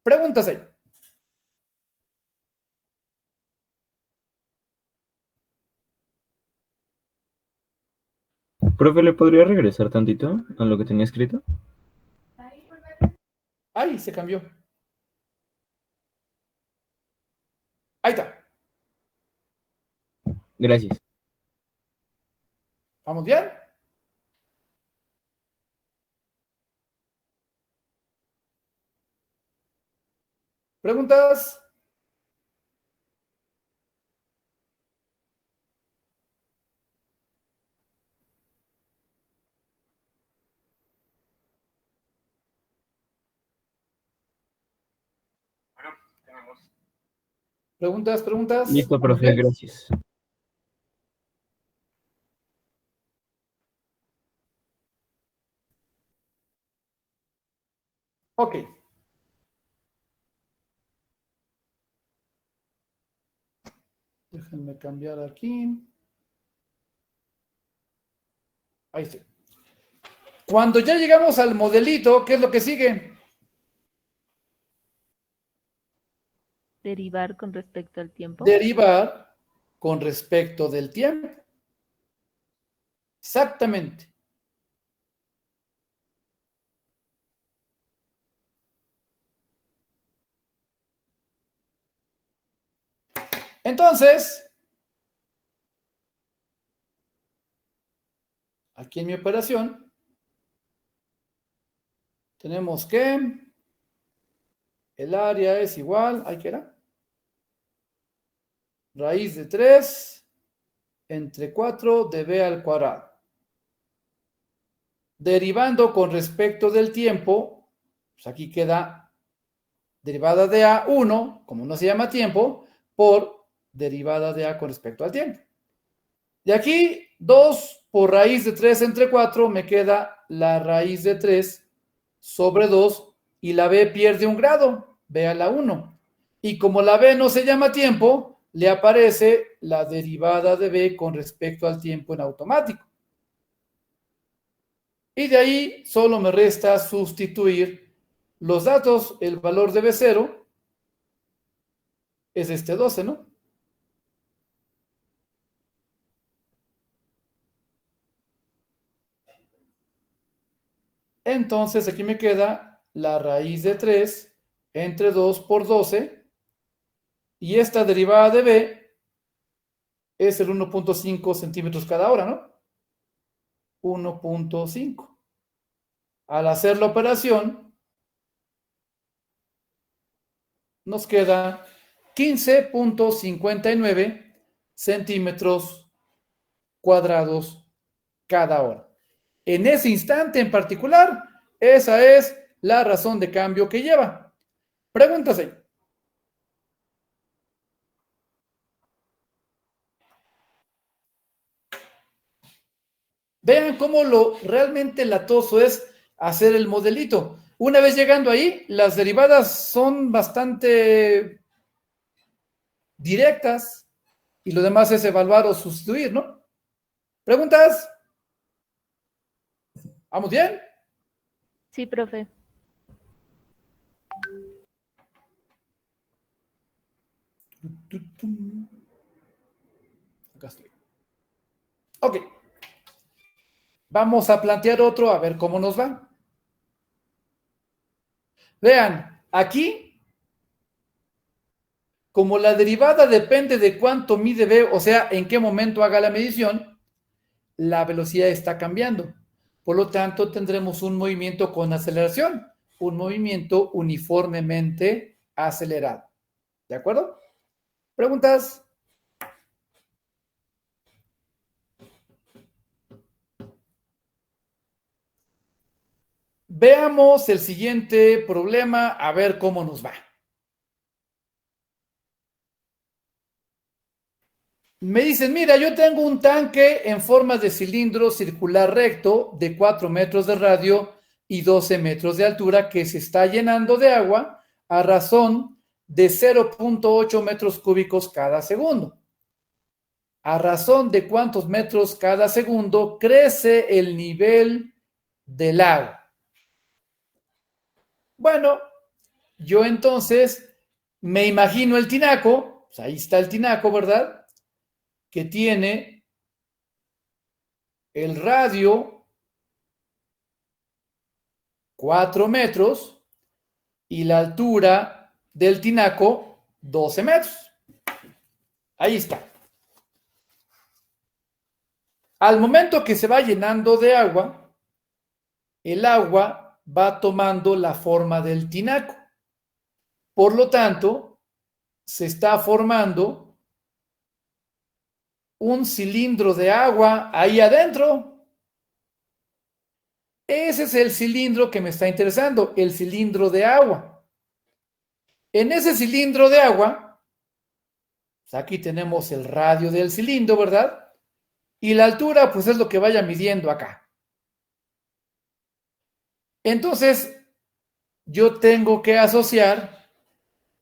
[SPEAKER 1] Preguntas ahí.
[SPEAKER 2] Profe, ¿le podría regresar tantito a lo que tenía escrito?
[SPEAKER 1] Ahí se cambió. Ahí está.
[SPEAKER 2] Gracias.
[SPEAKER 1] ¿Vamos bien? ¿Preguntas? ¿Preguntas? ¿Preguntas?
[SPEAKER 2] Listo,
[SPEAKER 1] ¿Vamos
[SPEAKER 2] profe,
[SPEAKER 1] bien?
[SPEAKER 2] gracias.
[SPEAKER 1] Ok. Déjenme cambiar aquí. Ahí está. Cuando ya llegamos al modelito, ¿qué es lo que sigue?
[SPEAKER 3] Derivar con respecto al tiempo.
[SPEAKER 1] Derivar con respecto del tiempo. Exactamente. Entonces, aquí en mi operación, tenemos que el área es igual, ¿ahí qué era? Raíz de 3 entre 4 de b al cuadrado. Derivando con respecto del tiempo, pues aquí queda derivada de A1, como no se llama tiempo, por derivada de A con respecto al tiempo. De aquí, 2 por raíz de 3 entre 4, me queda la raíz de 3 sobre 2 y la b pierde un grado, b a la 1. Y como la b no se llama tiempo, le aparece la derivada de b con respecto al tiempo en automático. Y de ahí solo me resta sustituir los datos. El valor de B0 es este 12, ¿no? Entonces aquí me queda la raíz de 3 entre 2 por 12. Y esta derivada de B es el 1.5 centímetros cada hora, ¿no? 1.5. Al hacer la operación, nos queda 15.59 centímetros cuadrados cada hora. En ese instante en particular, esa es la razón de cambio que lleva. Pregúntase. Vean cómo lo realmente latoso es hacer el modelito. Una vez llegando ahí, las derivadas son bastante directas y lo demás es evaluar o sustituir, ¿no? ¿Preguntas? ¿Vamos bien?
[SPEAKER 3] Sí, profe.
[SPEAKER 1] Acá estoy. Ok. Vamos a plantear otro a ver cómo nos va. Vean, aquí, como la derivada depende de cuánto mide B, o sea, en qué momento haga la medición, la velocidad está cambiando. Por lo tanto, tendremos un movimiento con aceleración, un movimiento uniformemente acelerado. ¿De acuerdo? ¿Preguntas? Veamos el siguiente problema, a ver cómo nos va. Me dicen, mira, yo tengo un tanque en forma de cilindro circular recto de 4 metros de radio y 12 metros de altura que se está llenando de agua a razón de 0.8 metros cúbicos cada segundo. ¿A razón de cuántos metros cada segundo crece el nivel del agua? Bueno, yo entonces me imagino el tinaco, pues ahí está el tinaco, ¿verdad? Que tiene el radio 4 metros y la altura del tinaco 12 metros. Ahí está. Al momento que se va llenando de agua, el agua va tomando la forma del tinaco. Por lo tanto, se está formando un cilindro de agua ahí adentro. Ese es el cilindro que me está interesando, el cilindro de agua. En ese cilindro de agua, pues aquí tenemos el radio del cilindro, ¿verdad? Y la altura, pues es lo que vaya midiendo acá. Entonces, yo tengo que asociar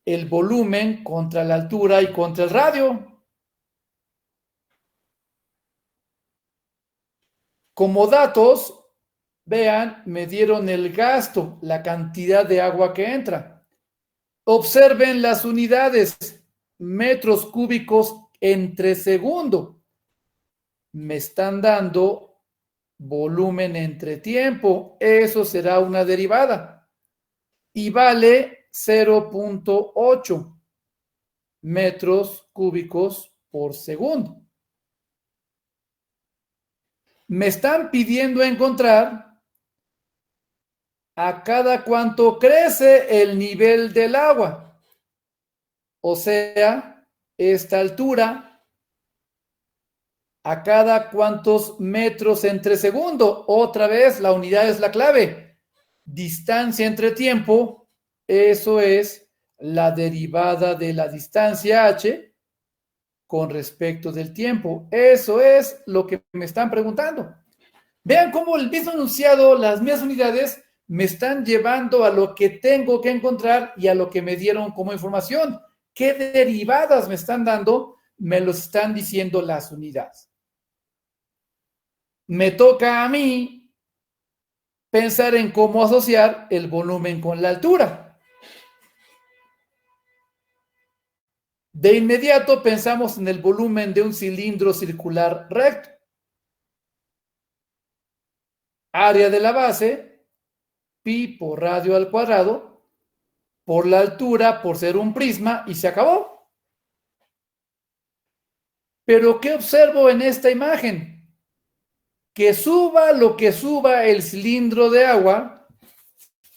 [SPEAKER 1] el volumen contra la altura y contra el radio. Como datos, vean, me dieron el gasto, la cantidad de agua que entra. Observen las unidades, metros cúbicos entre segundo. Me están dando volumen entre tiempo. Eso será una derivada. Y vale 0.8. metros cúbicos por segundo. Me están pidiendo encontrar a cada cuánto crece el nivel del agua. O sea, esta altura, a cada cuántos metros entre segundo. Otra vez, la unidad es la clave. Distancia entre tiempo, eso es la derivada de la distancia h con respecto del tiempo. Eso es lo que me están preguntando. Vean cómo el mismo enunciado, las mismas unidades, me están llevando a lo que tengo que encontrar y a lo que me dieron como información. ¿Qué derivadas me están dando? Me lo están diciendo las unidades. Me toca a mí pensar en cómo asociar el volumen con la altura. De inmediato pensamos en el volumen de un cilindro circular recto. Área de la base, pi por radio al cuadrado, por la altura, por ser un prisma, y se acabó. Pero ¿qué observo en esta imagen? Que suba lo que suba el cilindro de agua,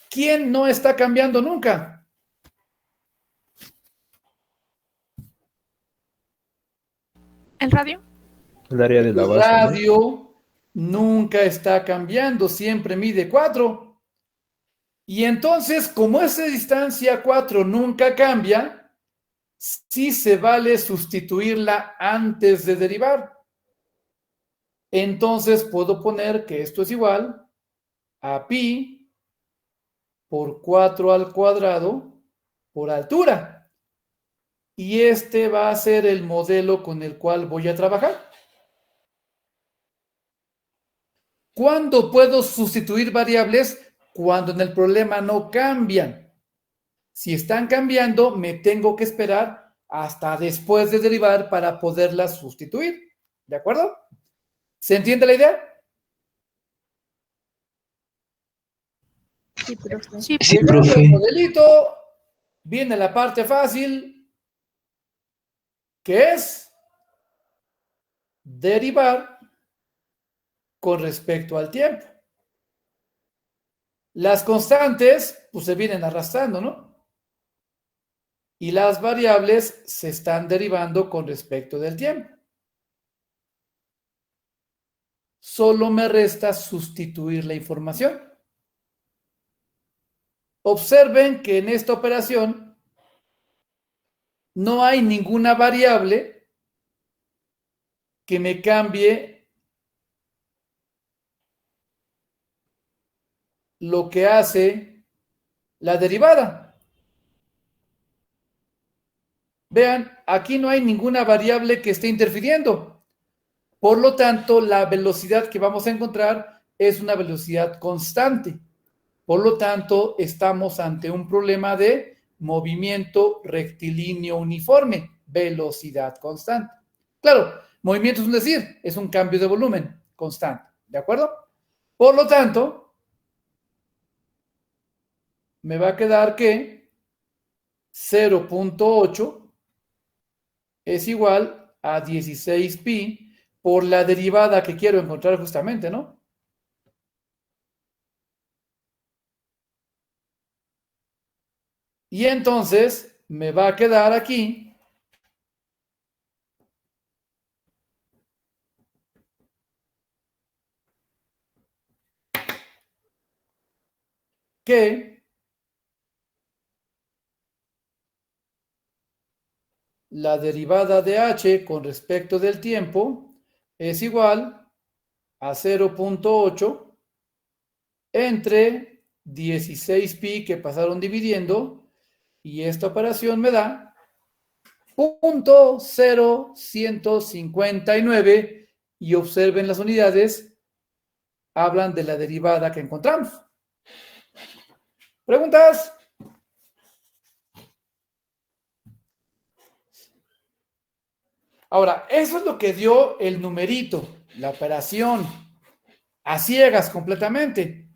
[SPEAKER 1] ¿quién no está cambiando nunca?
[SPEAKER 3] ¿El radio?
[SPEAKER 4] El área de la
[SPEAKER 1] El
[SPEAKER 4] base, ¿no?
[SPEAKER 1] radio nunca está cambiando, siempre mide 4. Y entonces, como esa distancia 4 nunca cambia, sí se vale sustituirla antes de derivar. Entonces puedo poner que esto es igual a pi por 4 al cuadrado por altura. Y este va a ser el modelo con el cual voy a trabajar. ¿Cuándo puedo sustituir variables? Cuando en el problema no cambian. Si están cambiando, me tengo que esperar hasta después de derivar para poderlas sustituir. ¿De acuerdo? ¿Se entiende la idea?
[SPEAKER 3] Sí, profe.
[SPEAKER 5] Sí,
[SPEAKER 1] Llegando al
[SPEAKER 5] profe.
[SPEAKER 1] modelito, viene la parte fácil, que es derivar con respecto al tiempo. Las constantes, pues se vienen arrastrando, ¿no? Y las variables se están derivando con respecto del tiempo. Solo me resta sustituir la información. Observen que en esta operación no hay ninguna variable que me cambie lo que hace la derivada. Vean, aquí no hay ninguna variable que esté interfiriendo. Por lo tanto, la velocidad que vamos a encontrar es una velocidad constante. Por lo tanto, estamos ante un problema de movimiento rectilíneo uniforme, velocidad constante. Claro, movimiento es un decir, es un cambio de volumen constante, ¿de acuerdo? Por lo tanto, me va a quedar que 0.8 es igual a 16 pi por la derivada que quiero encontrar justamente, ¿no? Y entonces me va a quedar aquí que la derivada de h con respecto del tiempo es igual a 0.8 entre 16 pi que pasaron dividiendo, y esta operación me da 0.0159, y observen las unidades, hablan de la derivada que encontramos. ¿Preguntas? Ahora, eso es lo que dio el numerito, la operación, a ciegas completamente.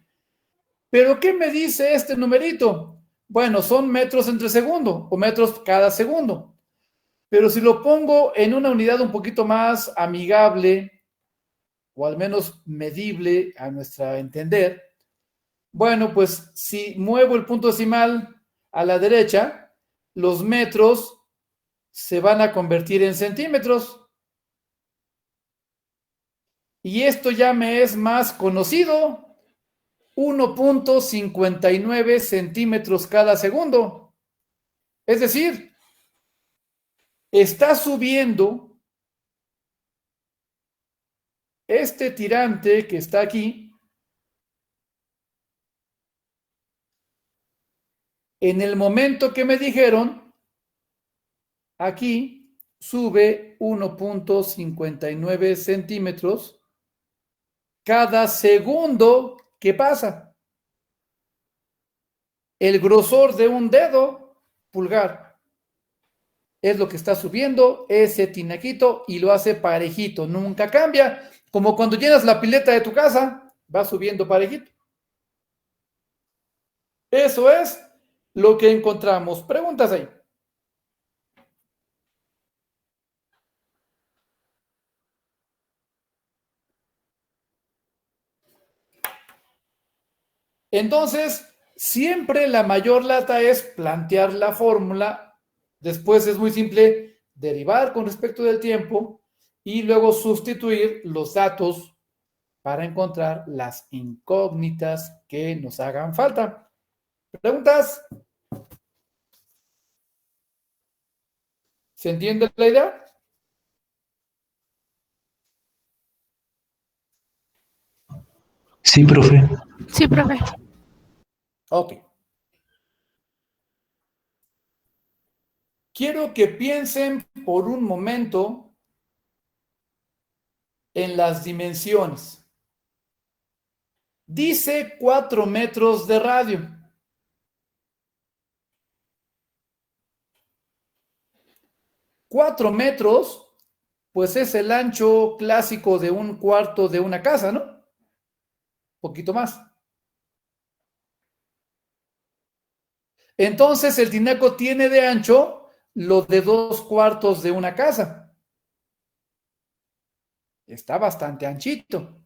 [SPEAKER 1] ¿Pero qué me dice este numerito? Bueno, son metros entre segundo o metros cada segundo. Pero si lo pongo en una unidad un poquito más amigable, o al menos medible a nuestro entender, bueno, pues si muevo el punto decimal a la derecha, los metros se van a convertir en centímetros. Y esto ya me es más conocido, 1.59 centímetros cada segundo. Es decir, está subiendo este tirante que está aquí en el momento que me dijeron, aquí sube 1.59 centímetros cada segundo que pasa. El grosor de un dedo pulgar es lo que está subiendo ese tinaquito y lo hace parejito, nunca cambia, como cuando llenas la pileta de tu casa, va subiendo parejito. Eso es lo que encontramos. Preguntas ahí. Entonces, siempre la mayor lata es plantear la fórmula. Después es muy simple derivar con respecto del tiempo y luego sustituir los datos para encontrar las incógnitas que nos hagan falta. ¿Preguntas? ¿Se entiende la idea?
[SPEAKER 4] Sí, profe.
[SPEAKER 3] Sí, profe.
[SPEAKER 1] Ok. Quiero que piensen por un momento en las dimensiones. Dice 4 metros de radio. 4 metros, pues es el ancho clásico de un cuarto de una casa, ¿no? Poquito más. Entonces el tinaco tiene de ancho lo de 2/4 de una casa. Está bastante anchito.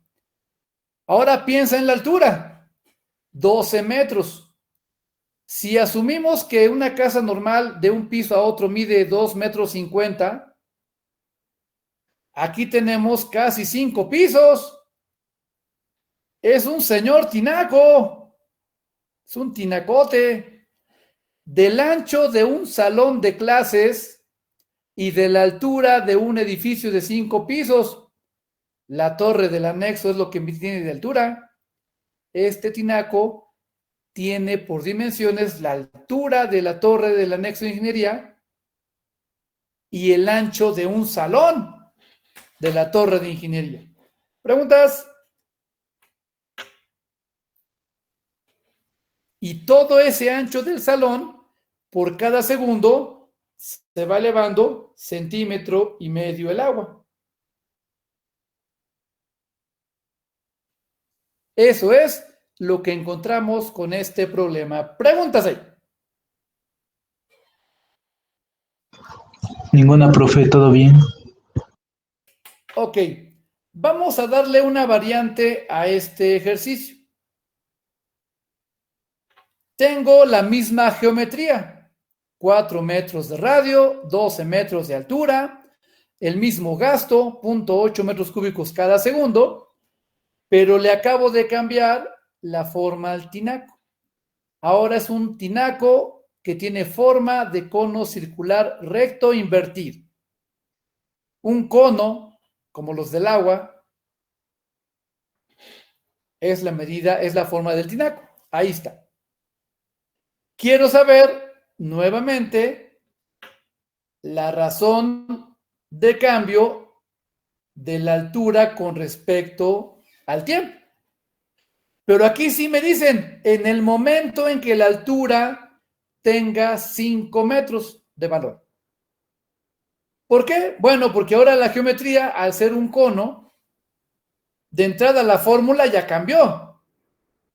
[SPEAKER 1] Ahora piensa en la altura. 12 metros. Si asumimos que una casa normal de un piso a otro mide 2,50 metros, aquí tenemos casi 5 pisos. Es un señor tinaco. Es un tinacote. Del ancho de un salón de clases y de la altura de un edificio de 5 pisos. La torre del anexo es lo que tiene de altura. Este tinaco tiene por dimensiones la altura de la torre del anexo de ingeniería y el ancho de un salón de la torre de ingeniería. ¿Preguntas? Y todo ese ancho del salón, por cada segundo, se va elevando 1,5 centímetros el agua. Eso es lo que encontramos con este problema. ¿Preguntas ahí?
[SPEAKER 4] Ninguna, profe, todo bien.
[SPEAKER 1] Ok, vamos a darle una variante a este ejercicio. Tengo la misma geometría, 4 metros de radio, 12 metros de altura, el mismo gasto, 0.8 metros cúbicos cada segundo, pero le acabo de cambiar la forma al tinaco. Ahora es un tinaco que tiene forma de cono circular recto invertido. Un cono, como los del agua, es la medida, es la forma del tinaco. Ahí está. Quiero saber nuevamente la razón de cambio de la altura con respecto al tiempo. Pero aquí sí me dicen, en el momento en que la altura tenga 5 metros de valor. ¿Por qué? Bueno, porque ahora la geometría, al ser un cono, de entrada la fórmula ya cambió.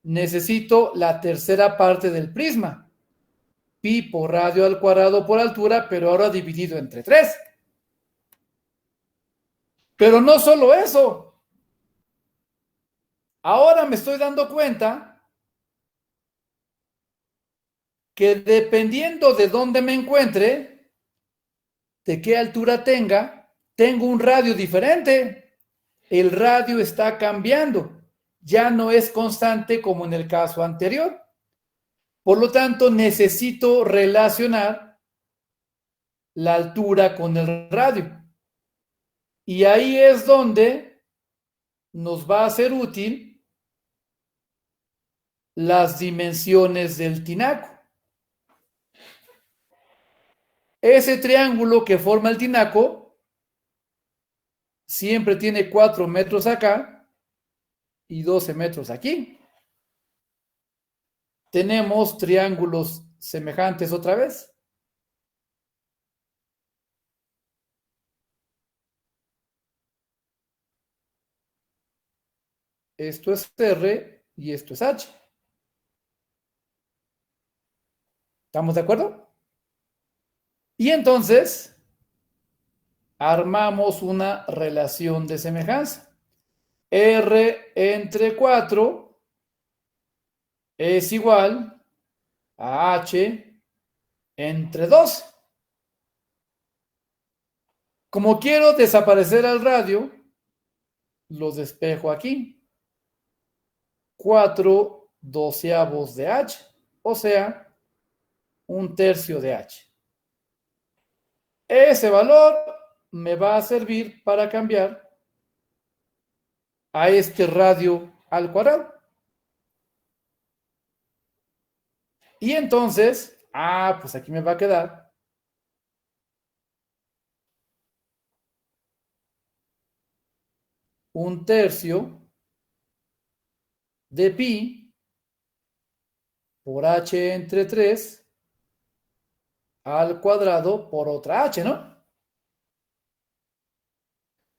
[SPEAKER 1] Necesito la tercera parte del prisma. pi por radio al cuadrado por altura, pero ahora dividido entre 3. Pero no solo eso. Ahora me estoy dando cuenta que dependiendo de dónde me encuentre, de qué altura tengo un radio diferente. El radio está cambiando. Ya no es constante como en el caso anterior. Por lo tanto, necesito relacionar la altura con el radio. Y ahí es donde nos va a ser útil las dimensiones del tinaco. Ese triángulo que forma el tinaco siempre tiene 4 metros acá y 12 metros aquí. Tenemos triángulos semejantes otra vez. Esto es R y esto es H. ¿Estamos de acuerdo? Y entonces armamos una relación de semejanza. R entre 4 es igual a H entre 2. Como quiero desaparecer al radio, lo despejo aquí. 4/12 de H, o sea, 1/3 de H. Ese valor me va a servir para cambiar a este radio al cuadrado. Y entonces, pues aquí me va a quedar 1/3 de pi por H entre 3 al cuadrado por otra H, ¿no?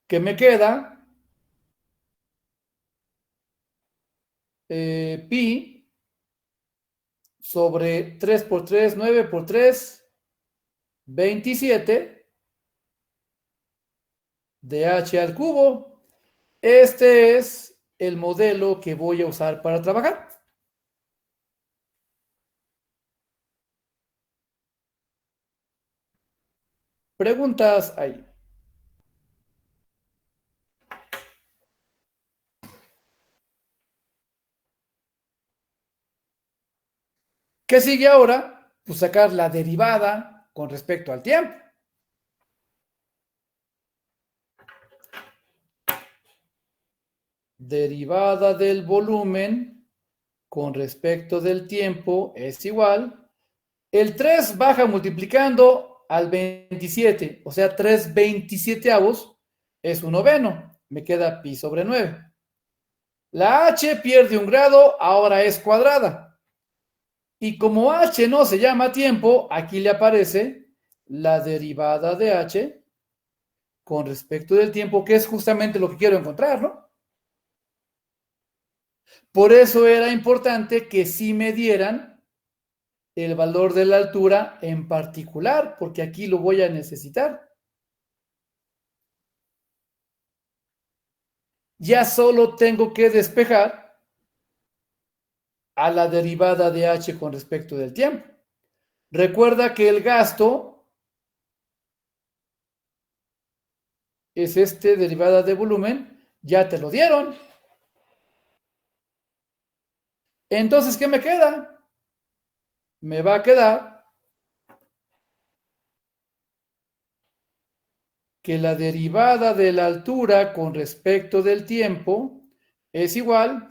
[SPEAKER 1] Que me queda pi sobre 3 por 3, 9 por 3, 27 de H al cubo. Este es el modelo que voy a usar para trabajar. Preguntas ahí. ¿Qué sigue ahora? Pues sacar la derivada con respecto al tiempo. Derivada del volumen con respecto del tiempo es igual. El 3 baja multiplicando al 27, o sea, 3/27 es 1/9. Me queda pi sobre 9. La h pierde 1 grado, ahora es cuadrada. Y como h no se llama tiempo, aquí le aparece la derivada de h con respecto del tiempo, que es justamente lo que quiero encontrar, ¿no? Por eso era importante que sí me dieran el valor de la altura en particular, porque aquí lo voy a necesitar. Ya solo tengo que despejar a la derivada de h con respecto del tiempo. Recuerda que el gasto es derivada de volumen, ya te lo dieron. Entonces, ¿qué me queda? Me va a quedar que la derivada de la altura con respecto del tiempo es igual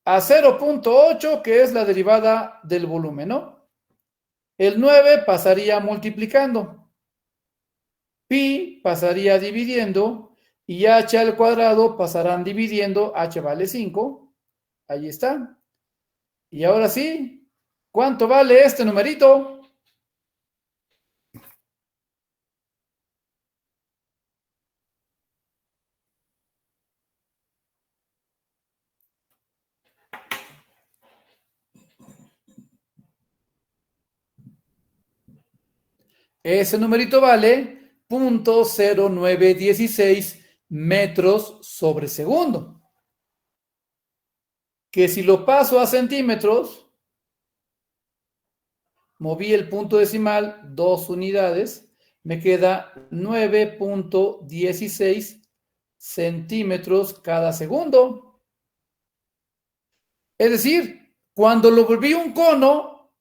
[SPEAKER 1] a 0.8, que es la derivada del volumen, ¿no? El 9 pasaría multiplicando, pi pasaría dividiendo y h al cuadrado pasarán dividiendo, h vale 5, ahí está. Y ahora sí, ¿cuánto vale este numerito? Ese numerito vale 0.0916 metros sobre segundo. Que si lo paso a centímetros, moví el punto decimal 2 unidades, me queda 9.16 centímetros cada segundo. Es decir, cuando lo volví un cono,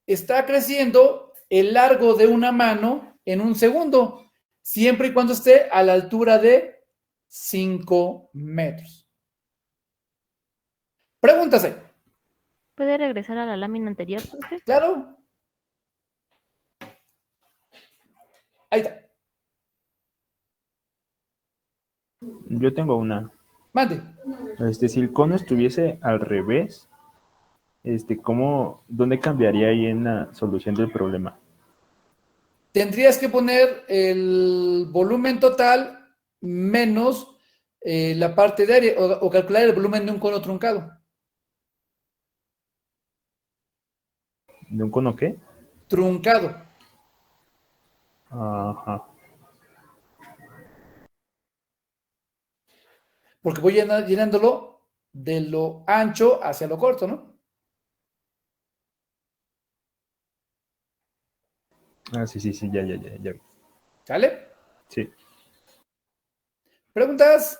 [SPEAKER 1] está creciendo el largo de una mano en un segundo, siempre y cuando esté a la altura de 5 metros. Pregúntase.
[SPEAKER 3] ¿Puede regresar a la lámina anterior, profe?
[SPEAKER 1] Claro. Ahí está.
[SPEAKER 5] Yo tengo una.
[SPEAKER 1] Mande.
[SPEAKER 5] Si el cono estuviese al revés, ¿dónde cambiaría ahí en la solución del problema?
[SPEAKER 1] Tendrías que poner el volumen total menos la parte de área o calcular el volumen de un cono truncado.
[SPEAKER 5] ¿De un cono qué?
[SPEAKER 1] Truncado.
[SPEAKER 5] Ajá.
[SPEAKER 1] Porque voy llenándolo de lo ancho hacia lo corto, ¿no?
[SPEAKER 5] Ah, sí, ya.
[SPEAKER 1] ¿Sale?
[SPEAKER 5] Sí.
[SPEAKER 1] ¿Preguntas?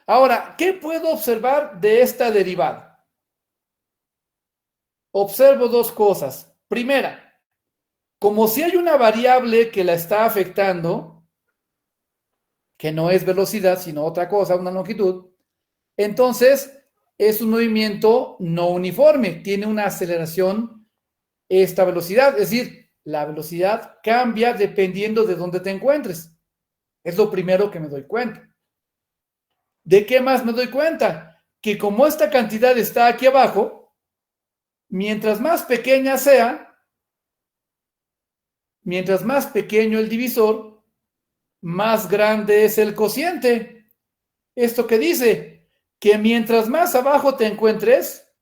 [SPEAKER 1] Ahora, ¿qué puedo observar de esta derivada? Observo dos cosas. Primera, como si hay una variable que la está afectando, que no es velocidad, sino otra cosa, una longitud, entonces es un movimiento no uniforme, tiene una aceleración esta velocidad, es decir, la velocidad cambia dependiendo de dónde te encuentres. Es lo primero que me doy cuenta. ¿De qué más me doy cuenta? Que como esta cantidad está aquí abajo, mientras más pequeña sea, mientras más pequeño el divisor, más grande es el cociente. ¿Esto qué dice? Que mientras más abajo te encuentres,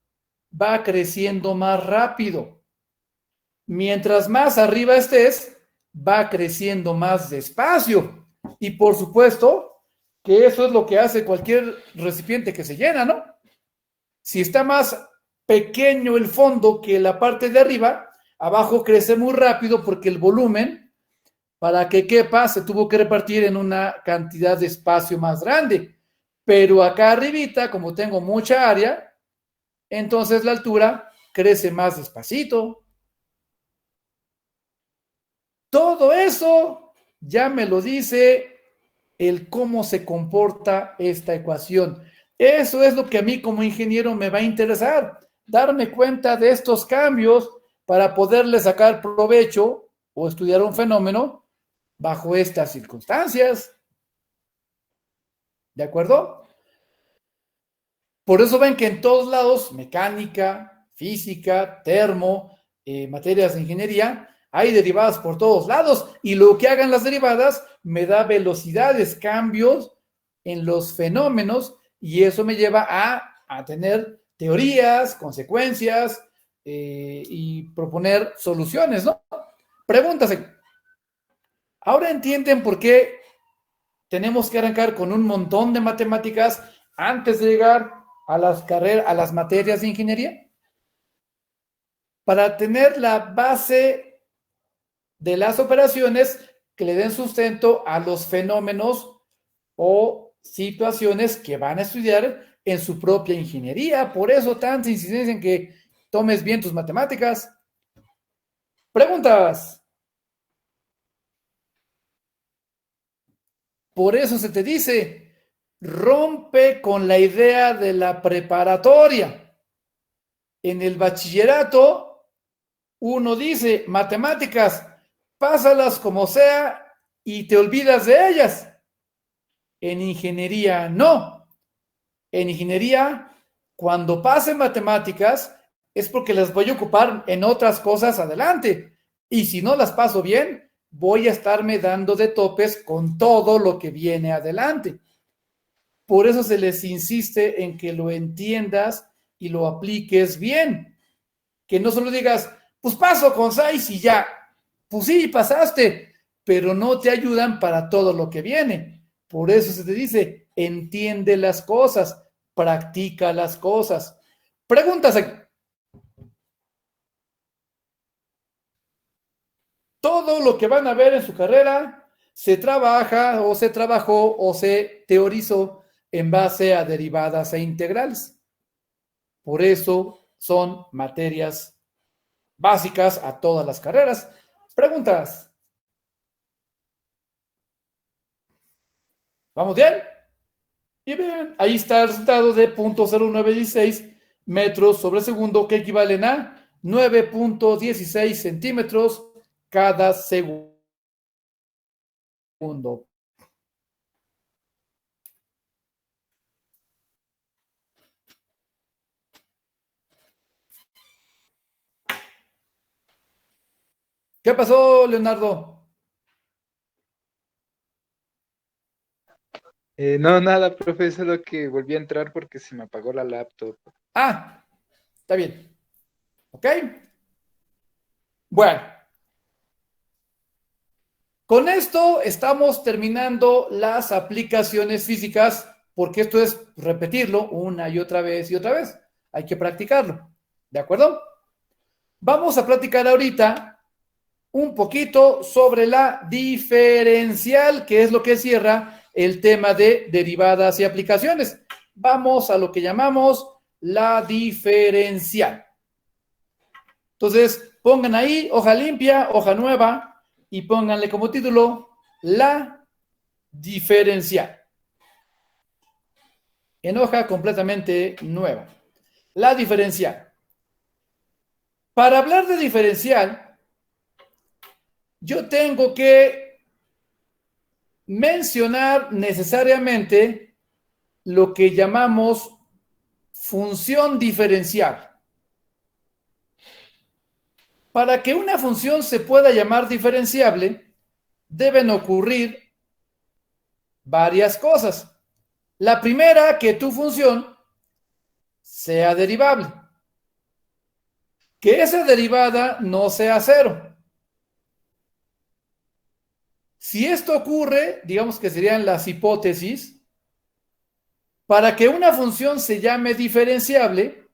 [SPEAKER 1] va creciendo más rápido. Mientras más arriba estés, va creciendo más despacio. Y por supuesto que eso es lo que hace cualquier recipiente que se llena, ¿no? Si está más pequeño el fondo que la parte de arriba, abajo crece muy rápido porque el volumen, para que quepa, se tuvo que repartir en una cantidad de espacio más grande. Pero acá arribita, como tengo mucha área, entonces la altura crece más despacito. Todo eso ya me lo dice el cómo se comporta esta ecuación. Eso es lo que a mí como ingeniero me va a interesar, darme cuenta de estos cambios para poderle sacar provecho o estudiar un fenómeno bajo estas circunstancias. ¿De acuerdo? Por eso ven que en todos lados, mecánica, física, termo, materias de ingeniería, hay derivadas por todos lados y lo que hagan las derivadas me da velocidades, cambios en los fenómenos y eso me lleva a tener teorías, consecuencias y proponer soluciones, ¿no? Pregúntase. Ahora entienden por qué tenemos que arrancar con un montón de matemáticas antes de llegar a las materias de ingeniería, para tener la base de las operaciones que le den sustento a los fenómenos o situaciones que van a estudiar en su propia ingeniería. Por eso tanta incidencia en que tomes bien tus matemáticas. ¿Preguntas? Por eso se te dice, rompe con la idea de la preparatoria. En el bachillerato, uno dice, matemáticas, pásalas como sea y te olvidas de ellas. En ingeniería, no. En ingeniería, cuando pase matemáticas, es porque las voy a ocupar en otras cosas adelante. Y si no las paso bien, voy a estarme dando de topes con todo lo que viene adelante. Por eso se les insiste en que lo entiendas y lo apliques bien. que no solo digas, pues paso con 6 y ya. Pues sí, pasaste, pero no te ayudan para todo lo que viene. Por eso se te dice, entiende las cosas, practica las cosas. Preguntas aquí. Todo lo que van a ver en su carrera se trabaja o se trabajó o se teorizó en base a derivadas e integrales. Por eso son materias básicas a todas las carreras. Preguntas. ¿Vamos bien? Y bien, ahí está el resultado de 0.0916 metros sobre segundo, que equivalen a 9.16 centímetros cada segundo. ¿Qué pasó, Leonardo?
[SPEAKER 6] No, nada, profe, solo que volví a entrar porque se me apagó la laptop.
[SPEAKER 1] Ah, está bien. ¿Ok? Bueno. Con esto estamos terminando las aplicaciones físicas, porque esto es repetirlo una y otra vez y otra vez. Hay que practicarlo. ¿De acuerdo? Vamos a platicar ahorita un poquito sobre la diferencial, que es lo que cierra el tema de derivadas y aplicaciones. Vamos a lo que llamamos la diferencial. Entonces, pongan ahí hoja limpia, hoja nueva, y pónganle como título la diferencial. En hoja completamente nueva. La diferencial. Para hablar de diferencial, yo tengo que mencionar necesariamente lo que llamamos función diferencial. Para que una función se pueda llamar diferenciable, deben ocurrir varias cosas. La primera, que tu función sea derivable. Que esa derivada no sea cero. Si esto ocurre, digamos que serían las hipótesis, para que una función se llame diferenciable,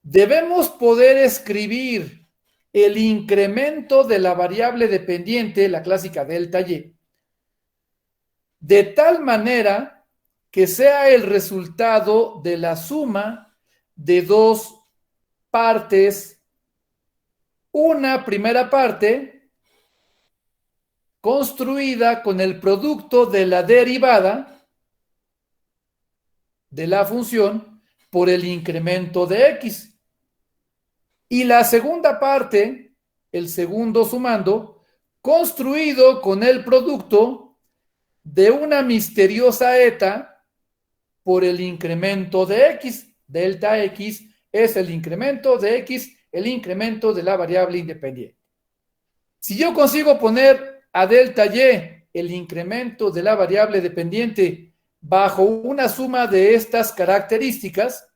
[SPEAKER 1] debemos poder escribir el incremento de la variable dependiente, la clásica delta y, de tal manera que sea el resultado de la suma de dos partes, una primera parte construida con el producto de la derivada de la función por el incremento de x. Y la segunda parte, el segundo sumando, construido con el producto de una misteriosa eta por el incremento de x. Delta x es el incremento de x, el incremento de la variable independiente. Si yo consigo poner a delta y el incremento de la variable dependiente bajo una suma de estas características,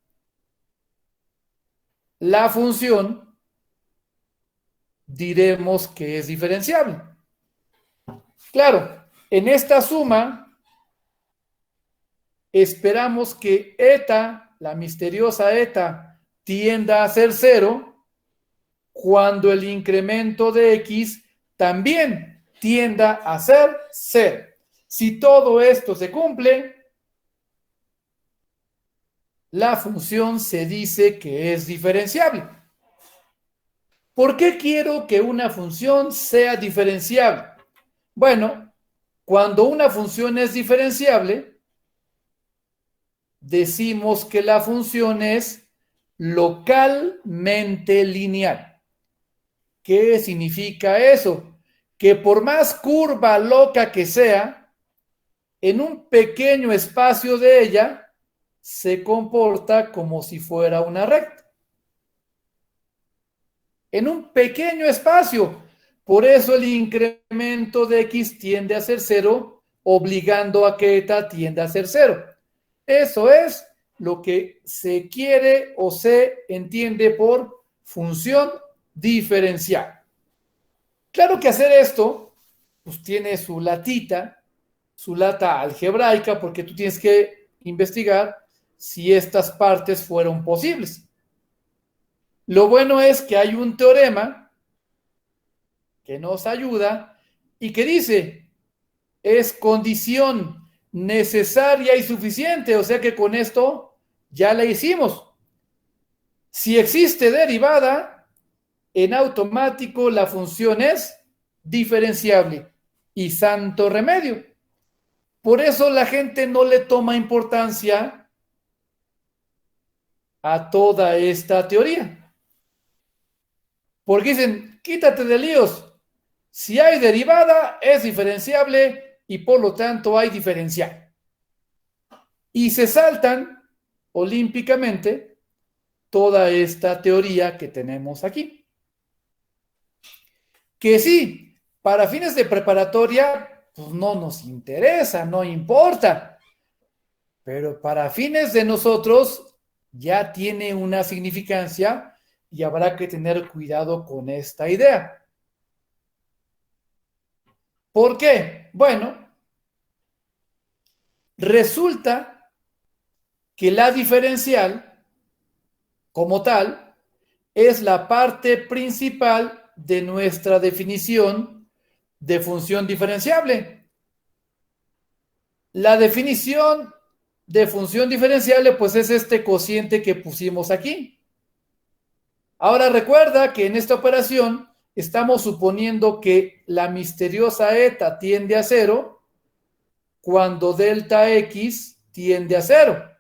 [SPEAKER 1] la función diremos que es diferenciable. Claro, en esta suma esperamos que eta, la misteriosa eta, tienda a ser cero cuando el incremento de x también tienda a ser cero. Si todo esto se cumple, la función se dice que es diferenciable. ¿Por qué quiero que una función sea diferenciable? Bueno, cuando una función es diferenciable, decimos que la función es localmente lineal. ¿Qué significa eso? Que por más curva loca que sea, en un pequeño espacio de ella, se comporta como si fuera una recta. En un pequeño espacio. Por eso el incremento de x tiende a ser cero, obligando a que eta tienda a ser cero. Eso es lo que se quiere o se entiende por función diferencial. Claro que hacer esto, pues tiene su latita, su lata algebraica, porque tú tienes que investigar si estas partes fueron posibles. Lo bueno es que hay un teorema que nos ayuda y que dice, es condición necesaria y suficiente, o sea que con esto ya la hicimos. Si existe derivada, en automático la función es diferenciable y santo remedio. Por eso la gente no le toma importancia a toda esta teoría. Porque dicen, quítate de líos. Si hay derivada, es diferenciable y por lo tanto hay diferencial. Y se saltan olímpicamente toda esta teoría que tenemos aquí. Que sí, para fines de preparatoria, pues no nos interesa, no importa. Pero para fines de nosotros, ya tiene una significancia y habrá que tener cuidado con esta idea. ¿Por qué? Bueno, resulta que la diferencial, como tal, es la parte principal de nuestra definición de función diferenciable. La definición de función diferenciable, pues es este cociente que pusimos aquí. Ahora recuerda que en esta operación estamos suponiendo que la misteriosa eta tiende a 0 cuando delta x tiende a 0.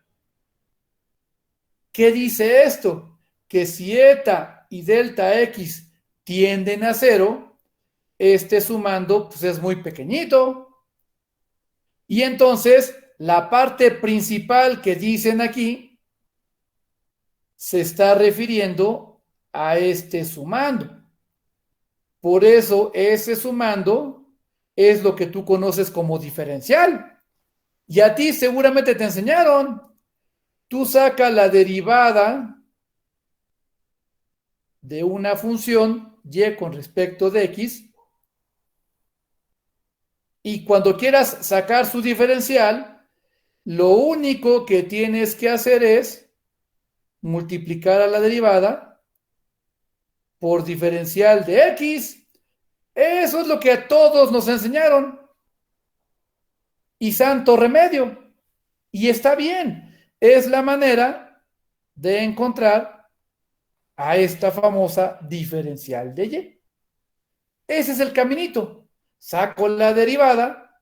[SPEAKER 1] ¿Qué dice esto? Que si eta y delta x tienden a 0, este sumando pues es muy pequeñito. Y entonces la parte principal que dicen aquí se está refiriendo a este sumando. Por eso ese sumando es lo que tú conoces como diferencial. Y a ti seguramente te enseñaron. Tú sacas la derivada de una función y con respecto de x y cuando quieras sacar su diferencial, lo único que tienes que hacer es multiplicar a la derivada por diferencial de x. Eso es lo que a todos nos enseñaron. Y santo remedio. Y está bien. Es la manera de encontrar a esta famosa diferencial de y. Ese es el caminito. Saco la derivada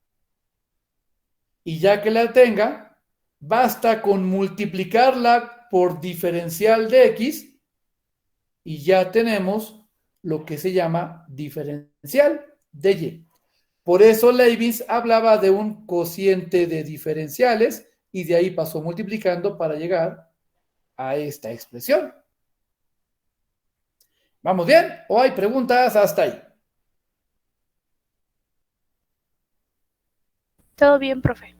[SPEAKER 1] y ya que la tenga, basta con multiplicarla por diferencial de x y ya tenemos lo que se llama diferencial de y. Por eso Leibniz hablaba de un cociente de diferenciales y de ahí pasó multiplicando para llegar a esta expresión. ¿Vamos bien? ¿O hay preguntas hasta ahí?
[SPEAKER 3] Todo bien, profe.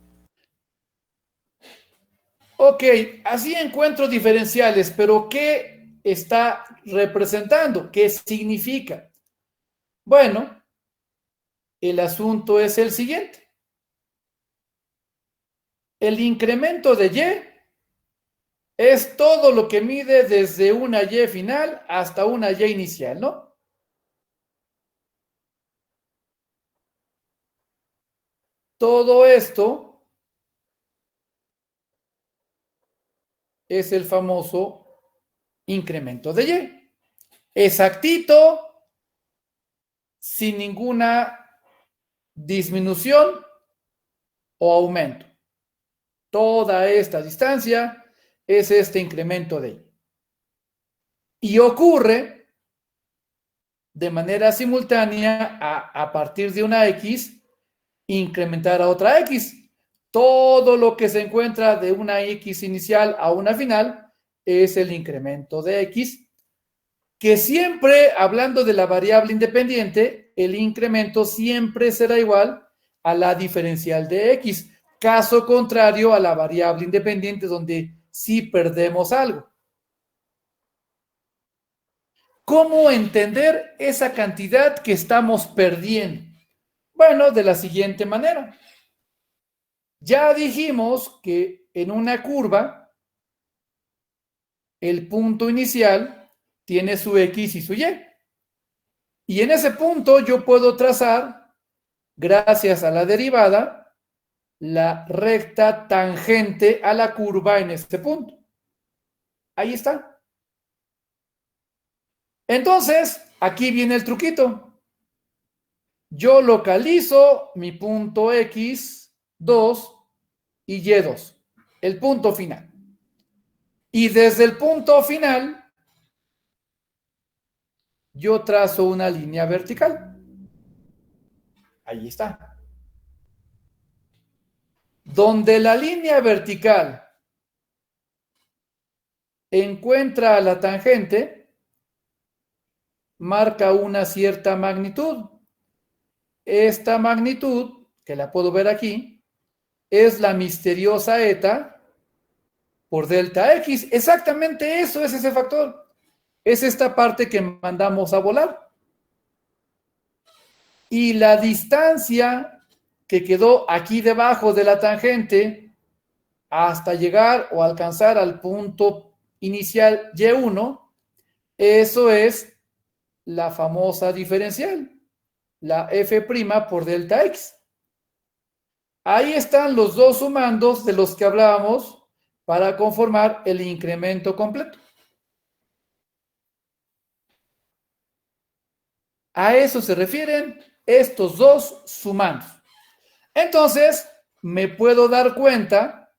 [SPEAKER 1] Ok, así encuentro diferenciales, pero ¿qué está representando? ¿Qué significa? Bueno, el asunto es el siguiente. El incremento de y es todo lo que mide desde una y final hasta una y inicial, ¿no? Todo esto es el famoso incremento de y. Exactito, sin ninguna disminución o aumento. Toda esta distancia es este incremento de y. Y ocurre de manera simultánea a partir de una x, incrementar a otra x. Todo lo que se encuentra de una x inicial a una final es el incremento de x, que siempre, hablando de la variable independiente, el incremento siempre será igual a la diferencial de x, caso contrario a la variable independiente donde sí perdemos algo. ¿Cómo entender esa cantidad que estamos perdiendo? Bueno, de la siguiente manera. Ya dijimos que en una curva, el punto inicial tiene su X y su Y. Y en ese punto yo puedo trazar, gracias a la derivada, la recta tangente a la curva en este punto. Ahí está. Entonces, aquí viene el truquito. Yo localizo mi punto X2 y Y2, el punto final. Y desde el punto final, yo trazo una línea vertical. Ahí está. Donde la línea vertical encuentra a la tangente, marca una cierta magnitud. Esta magnitud, que la puedo ver aquí, es la misteriosa eta por delta X. Exactamente eso es ese factor. Es esta parte que mandamos a volar. Y la distancia que quedó aquí debajo de la tangente hasta llegar o alcanzar al punto inicial Y1, eso es la famosa diferencial, la F' por delta X. Ahí están los dos sumandos de los que hablábamos para conformar el incremento completo. A eso se refieren estos dos sumandos. Entonces, me puedo dar cuenta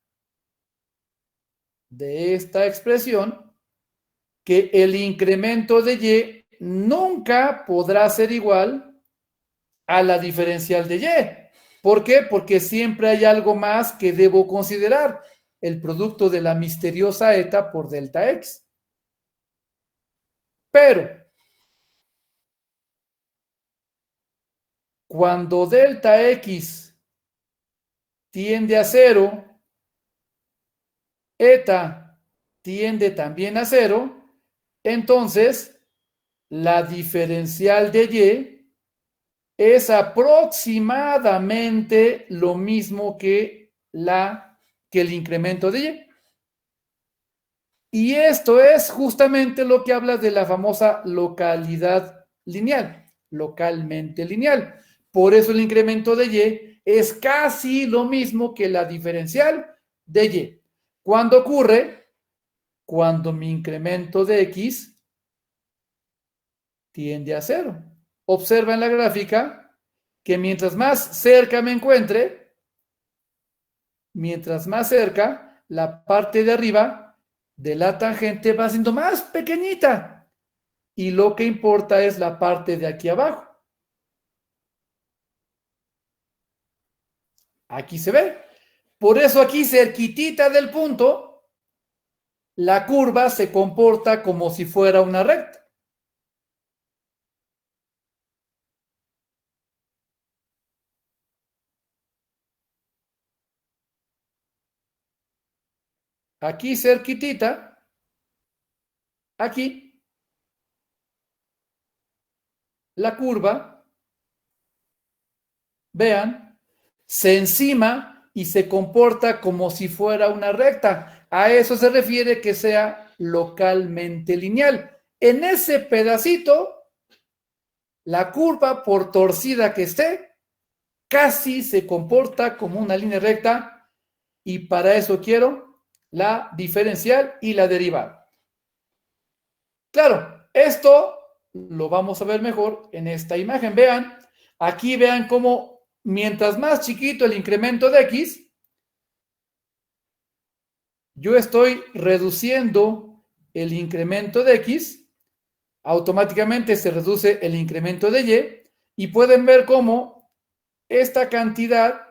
[SPEAKER 1] de esta expresión que el incremento de Y nunca podrá ser igual a la diferencial de Y. ¿Por qué? Porque siempre hay algo más que debo considerar, el producto de la misteriosa eta por delta X. Pero cuando delta X tiende a 0, eta tiende también a 0, entonces la diferencial de Y es aproximadamente lo mismo que el incremento de Y. Y esto es justamente lo que habla de la famosa localidad lineal, localmente lineal. Por eso el incremento de Y es casi lo mismo que la diferencial de Y. ¿Cuándo ocurre? Cuando mi incremento de X tiende a 0. Observa en la gráfica que mientras más cerca me encuentre, mientras más cerca, la parte de arriba de la tangente va siendo más pequeñita. Y lo que importa es la parte de aquí abajo. Aquí se ve. Por eso aquí cerquitita del punto, la curva se comporta como si fuera una recta. Aquí cerquitita, aquí, la curva, vean, se encima y se comporta como si fuera una recta. A eso se refiere que sea localmente lineal. En ese pedacito, la curva, por torcida que esté, casi se comporta como una línea recta, y para eso quiero la diferencial y la derivada. Claro, esto lo vamos a ver mejor en esta imagen. Vean, aquí vean cómo mientras más chiquito el incremento de X, yo estoy reduciendo el incremento de X, automáticamente se reduce el incremento de Y, y pueden ver cómo esta cantidad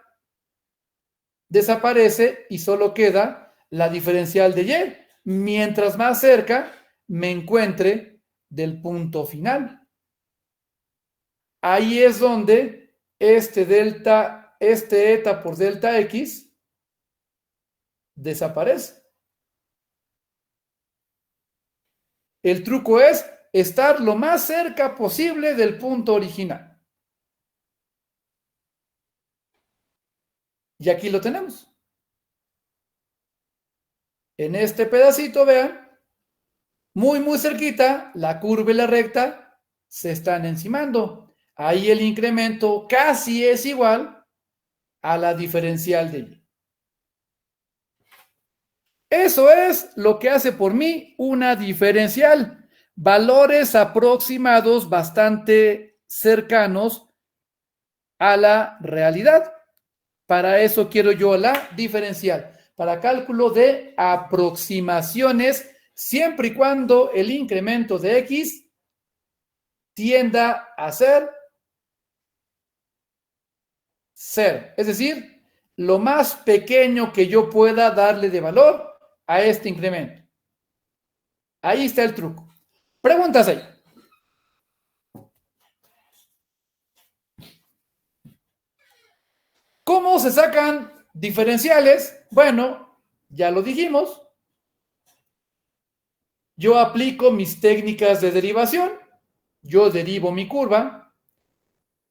[SPEAKER 1] desaparece y solo queda la diferencial de Y, mientras más cerca me encuentre del punto final. Ahí es donde este eta por delta X desaparece. El truco es estar lo más cerca posible del punto original. Y aquí lo tenemos. En este pedacito, vean, muy cerquita, la curva y la recta se están encimando. Ahí el incremento casi es igual a la diferencial de y. Eso es lo que hace por mí una diferencial. Valores aproximados bastante cercanos a la realidad. Para eso quiero yo la diferencial. Para cálculo de aproximaciones, siempre y cuando el incremento de X tienda a ser 0. Es decir, lo más pequeño que yo pueda darle de valor a este incremento. Ahí está el truco. Preguntas ahí. ¿Cómo se sacan diferenciales? Bueno, ya lo dijimos. Yo aplico mis técnicas de derivación. Yo derivo mi curva.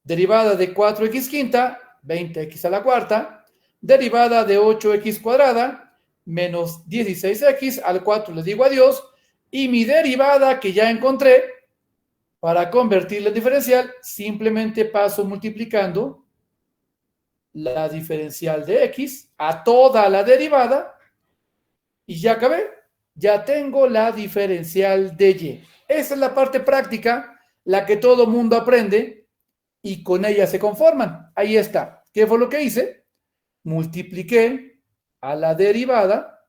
[SPEAKER 1] Derivada de 4x quinta, 20x a la cuarta. Derivada de 8x cuadrada, menos 16x, al 4 le digo adiós. Y mi derivada que ya encontré, para convertirla en diferencial, simplemente paso multiplicando la diferencial de x a toda la derivada y ya acabé. Ya tengo la diferencial de y. Esa es la parte práctica, la que todo mundo aprende y con ella se conforman. Ahí está. ¿Qué fue lo que hice? Multipliqué a la derivada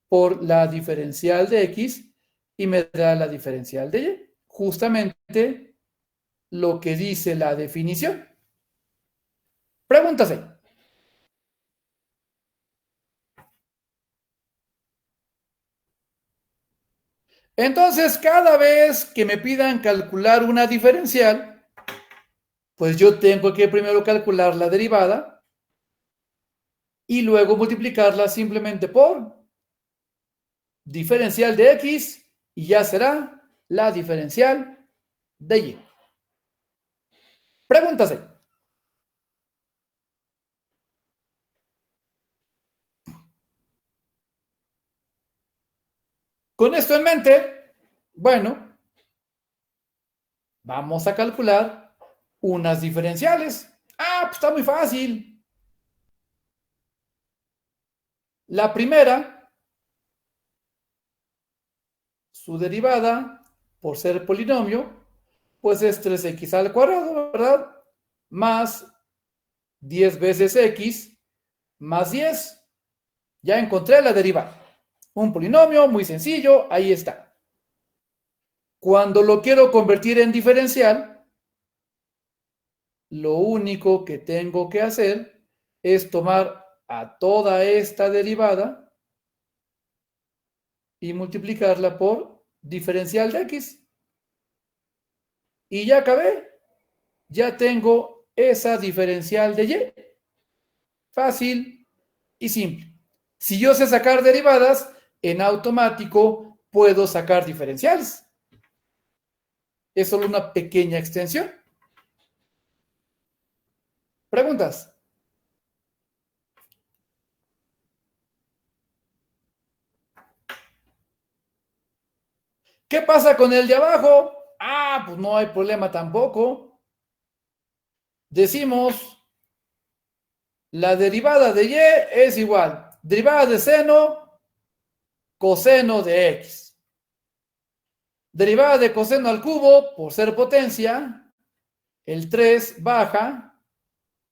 [SPEAKER 1] por la diferencial de x y me da la diferencial de y. Justamente lo que dice la definición. Pregúntase. Entonces, cada vez que me pidan calcular una diferencial, pues yo tengo que primero calcular la derivada y luego multiplicarla simplemente por diferencial de x y ya será la diferencial de y. Pregúntase. Con esto en mente, bueno, vamos a calcular unas diferenciales. Pues está muy fácil. La primera, su derivada, por ser polinomio, pues es 3x al cuadrado, ¿verdad? Más 10 veces x más 10. Ya encontré la derivada. Un polinomio muy sencillo, ahí está. Cuando lo quiero convertir en diferencial, lo único que tengo que hacer es tomar a toda esta derivada y multiplicarla por diferencial de x. Y ya acabé. Ya tengo esa diferencial de y. Fácil y simple. Si yo sé sacar derivadas, en automático puedo sacar diferenciales. Es solo una pequeña extensión. ¿Preguntas? ¿Qué pasa con el de abajo? Pues no hay problema tampoco. Decimos, la derivada de y es igual. Derivada de seno, coseno de x. Derivada de coseno al cubo, por ser potencia, el 3 baja,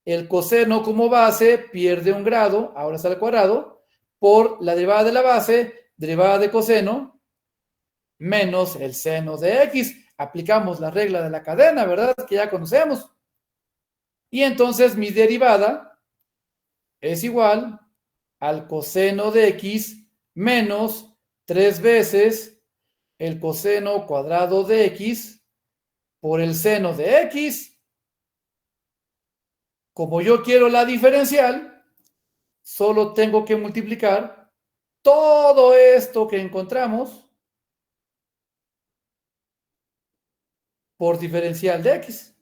[SPEAKER 1] el coseno como base pierde un grado, ahora es al cuadrado, por la derivada de la base, derivada de coseno, menos el seno de x. Aplicamos la regla de la cadena, ¿verdad? Que ya conocemos. Y entonces mi derivada es igual al coseno de x menos 3 veces el coseno cuadrado de x por el seno de x. Como yo quiero la diferencial, solo tengo que multiplicar todo esto que encontramos por diferencial de x.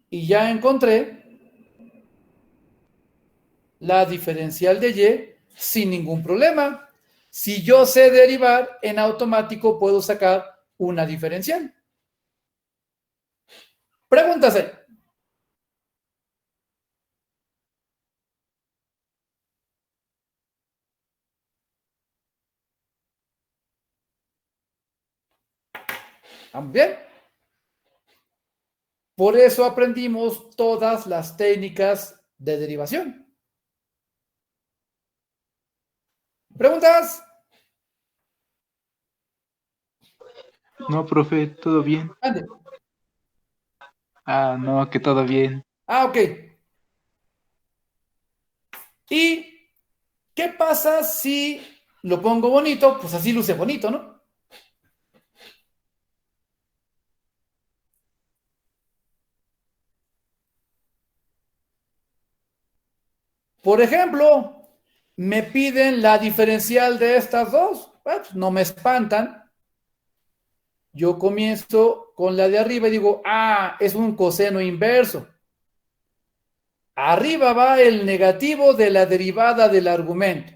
[SPEAKER 1] Y ya encontré la diferencial de y sin ningún problema. Si yo sé derivar, en automático puedo sacar una diferencial. Preguntas ahí. ¿Estamos bien? Por eso aprendimos todas las técnicas de derivación. ¿Preguntas?
[SPEAKER 4] No, profe, todo bien.
[SPEAKER 1] Ande.
[SPEAKER 4] Ah, no, que todo bien.
[SPEAKER 1] Ok. ¿Y qué pasa si lo pongo bonito? Pues así luce bonito, ¿no? Por ejemplo, me piden la diferencial de estas dos. Pues no me espantan. Yo comienzo con la de arriba y digo, es un coseno inverso. Arriba va el negativo de la derivada del argumento.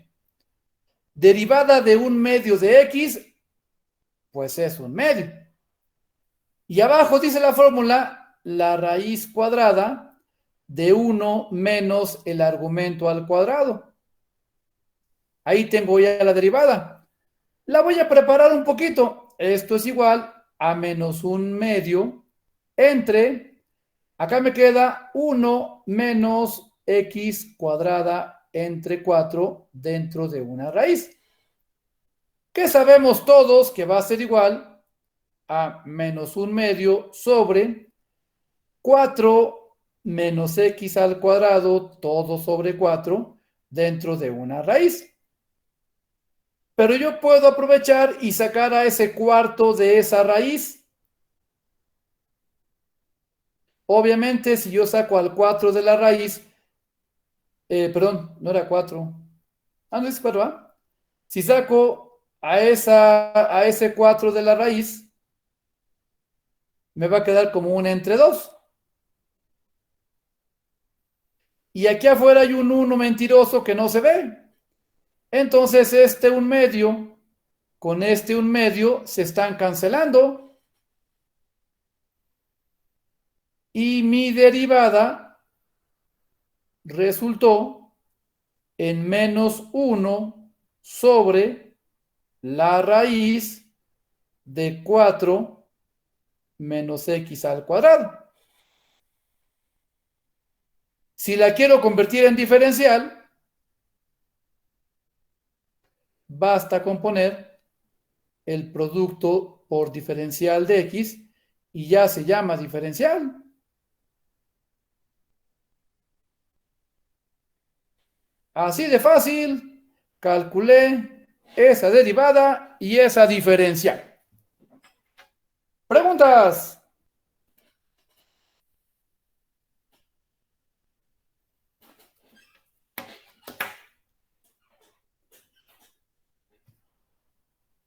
[SPEAKER 1] Derivada de un medio de x, pues es un medio. Y abajo dice la fórmula, la raíz cuadrada de 1 menos el argumento al cuadrado. Ahí tengo ya la derivada. La voy a preparar un poquito. Esto es igual a menos un medio entre, acá me queda 1 menos x cuadrada entre 4 dentro de una raíz. Que sabemos todos que va a ser igual a menos un medio sobre 4 menos x al cuadrado, todo sobre 4, dentro de una raíz. Pero yo puedo aprovechar y sacar a ese cuarto de esa raíz. Obviamente, si yo saco al 4 de la raíz, perdón, no era 4. No es 4, ¿ah? Si saco a ese 4 de la raíz, me va a quedar como un entre 2. Y aquí afuera hay un 1 mentiroso que no se ve. Entonces, este 1 medio con este 1 medio se están cancelando. Y mi derivada resultó en menos 1 sobre la raíz de 4 menos x al cuadrado. Si la quiero convertir en diferencial, basta con poner el producto por diferencial de x y ya se llama diferencial. Así de fácil, calculé esa derivada y esa diferencial. ¿Preguntas?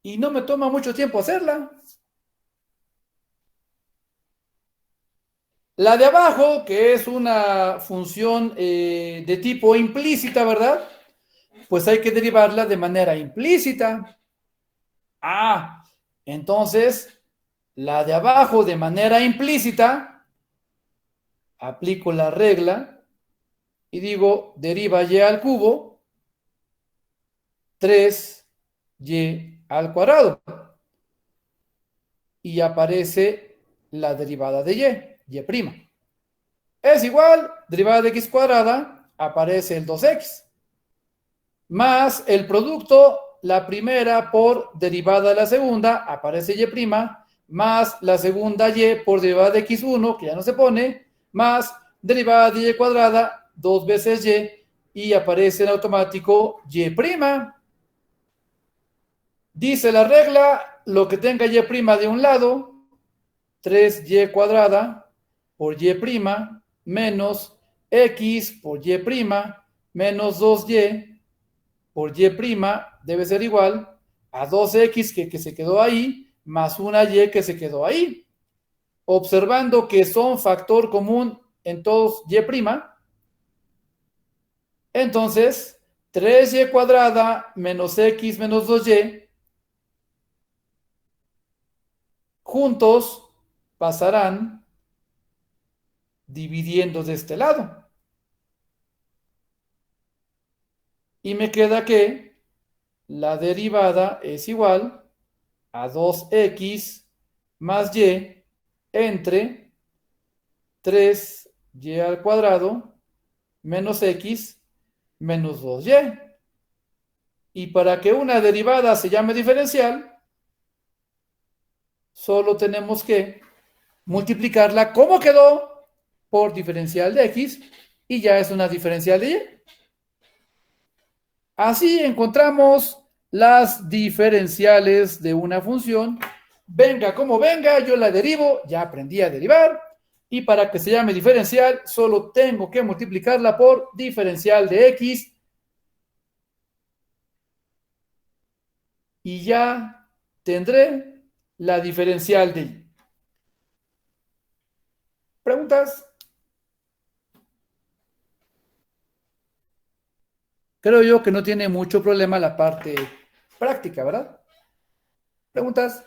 [SPEAKER 1] Y no me toma mucho tiempo hacerla. La de abajo, que es una función de tipo implícita, ¿verdad? Pues hay que derivarla de manera implícita. Entonces, la de abajo de manera implícita, aplico la regla y digo, deriva y al cubo, 3y al cuadrado. Y aparece la derivada de y'. Es igual, derivada de x cuadrada, aparece el 2x. Más el producto, la primera por derivada de la segunda, aparece y', más la segunda y por derivada de x1, que ya no se pone, más derivada de y cuadrada, 2 veces y aparece en automático y'. Dice la regla, lo que tenga y' de un lado, 3y cuadrada por y' menos x por y' menos 2y por y' debe ser igual a 2x que se quedó ahí, más una y que se quedó ahí. Observando que son factor común en todos y', entonces 3y cuadrada menos x menos 2y juntos pasarán dividiendo de este lado. Y me queda que la derivada es igual a 2x más y entre 3y al cuadrado menos x menos 2y. Y para que una derivada se llame diferencial, solo tenemos que multiplicarla como quedó por diferencial de x y ya es una diferencial de y. Así encontramos las diferenciales de una función. Venga como venga, yo la derivo, ya aprendí a derivar. Y para que se llame diferencial, solo tengo que multiplicarla por diferencial de x. Y ya tendré la diferencial de y. ¿Preguntas? Creo yo que no tiene mucho problema la parte práctica, ¿verdad? ¿Preguntas?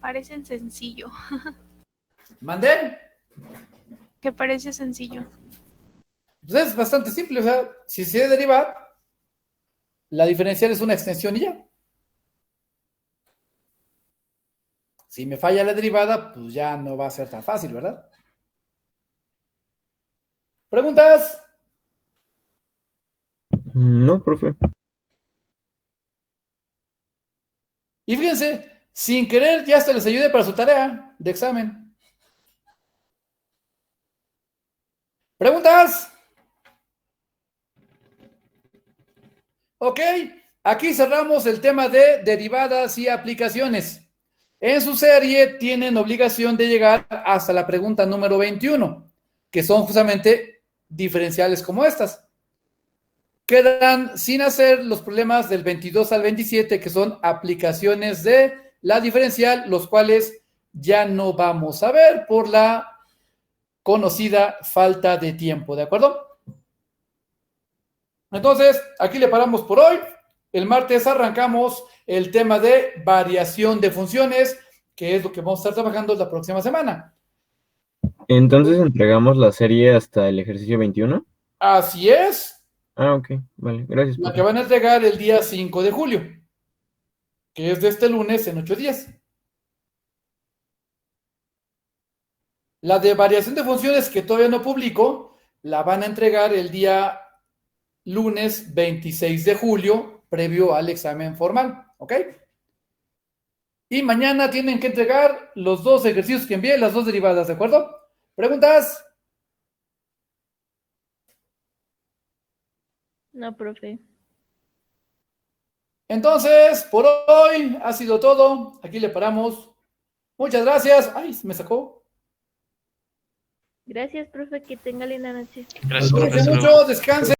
[SPEAKER 7] Parecen sencillo.
[SPEAKER 1] ¿Mandé?
[SPEAKER 7] ¿Qué parece sencillo?
[SPEAKER 1] Pues es bastante simple, o sea, si se deriva, la diferencial es una extensión y ya. Si me falla la derivada, pues ya no va a ser tan fácil, ¿verdad? ¿Preguntas?
[SPEAKER 2] No, profe.
[SPEAKER 1] Y fíjense, sin querer ya hasta les ayude para su tarea de examen. ¿Preguntas? Ok, aquí cerramos el tema de derivadas y aplicaciones. En su serie tienen obligación de llegar hasta la pregunta número 21, que son justamente diferenciales como estas. Quedan sin hacer los problemas del 22 al 27, que son aplicaciones de la diferencial, los cuales ya no vamos a ver por la conocida falta de tiempo, ¿de acuerdo? Entonces, aquí le paramos por hoy. El martes arrancamos el tema de variación de funciones, que es lo que vamos a estar trabajando la próxima semana.
[SPEAKER 2] Entonces entregamos la serie hasta el ejercicio 21.
[SPEAKER 1] Así es.
[SPEAKER 2] Ah, ok, vale, gracias,
[SPEAKER 1] La
[SPEAKER 2] profe.
[SPEAKER 1] que van a entregar el día 5 de julio, que es de este lunes en 8 días. La de variación de funciones que todavía no publico, la van a entregar el día lunes 26 de julio, previo al examen formal, ¿ok? Y mañana tienen que entregar los 2 ejercicios que envié, las 2 derivadas, ¿de acuerdo? ¿Preguntas?
[SPEAKER 3] No, profe.
[SPEAKER 1] Entonces, por hoy ha sido todo. Aquí le paramos. Muchas gracias. Ay, se me sacó.
[SPEAKER 3] Gracias, profe. Que tenga linda noche.
[SPEAKER 8] Gracias,
[SPEAKER 1] Cuídense
[SPEAKER 8] profesor.
[SPEAKER 1] mucho, descansen.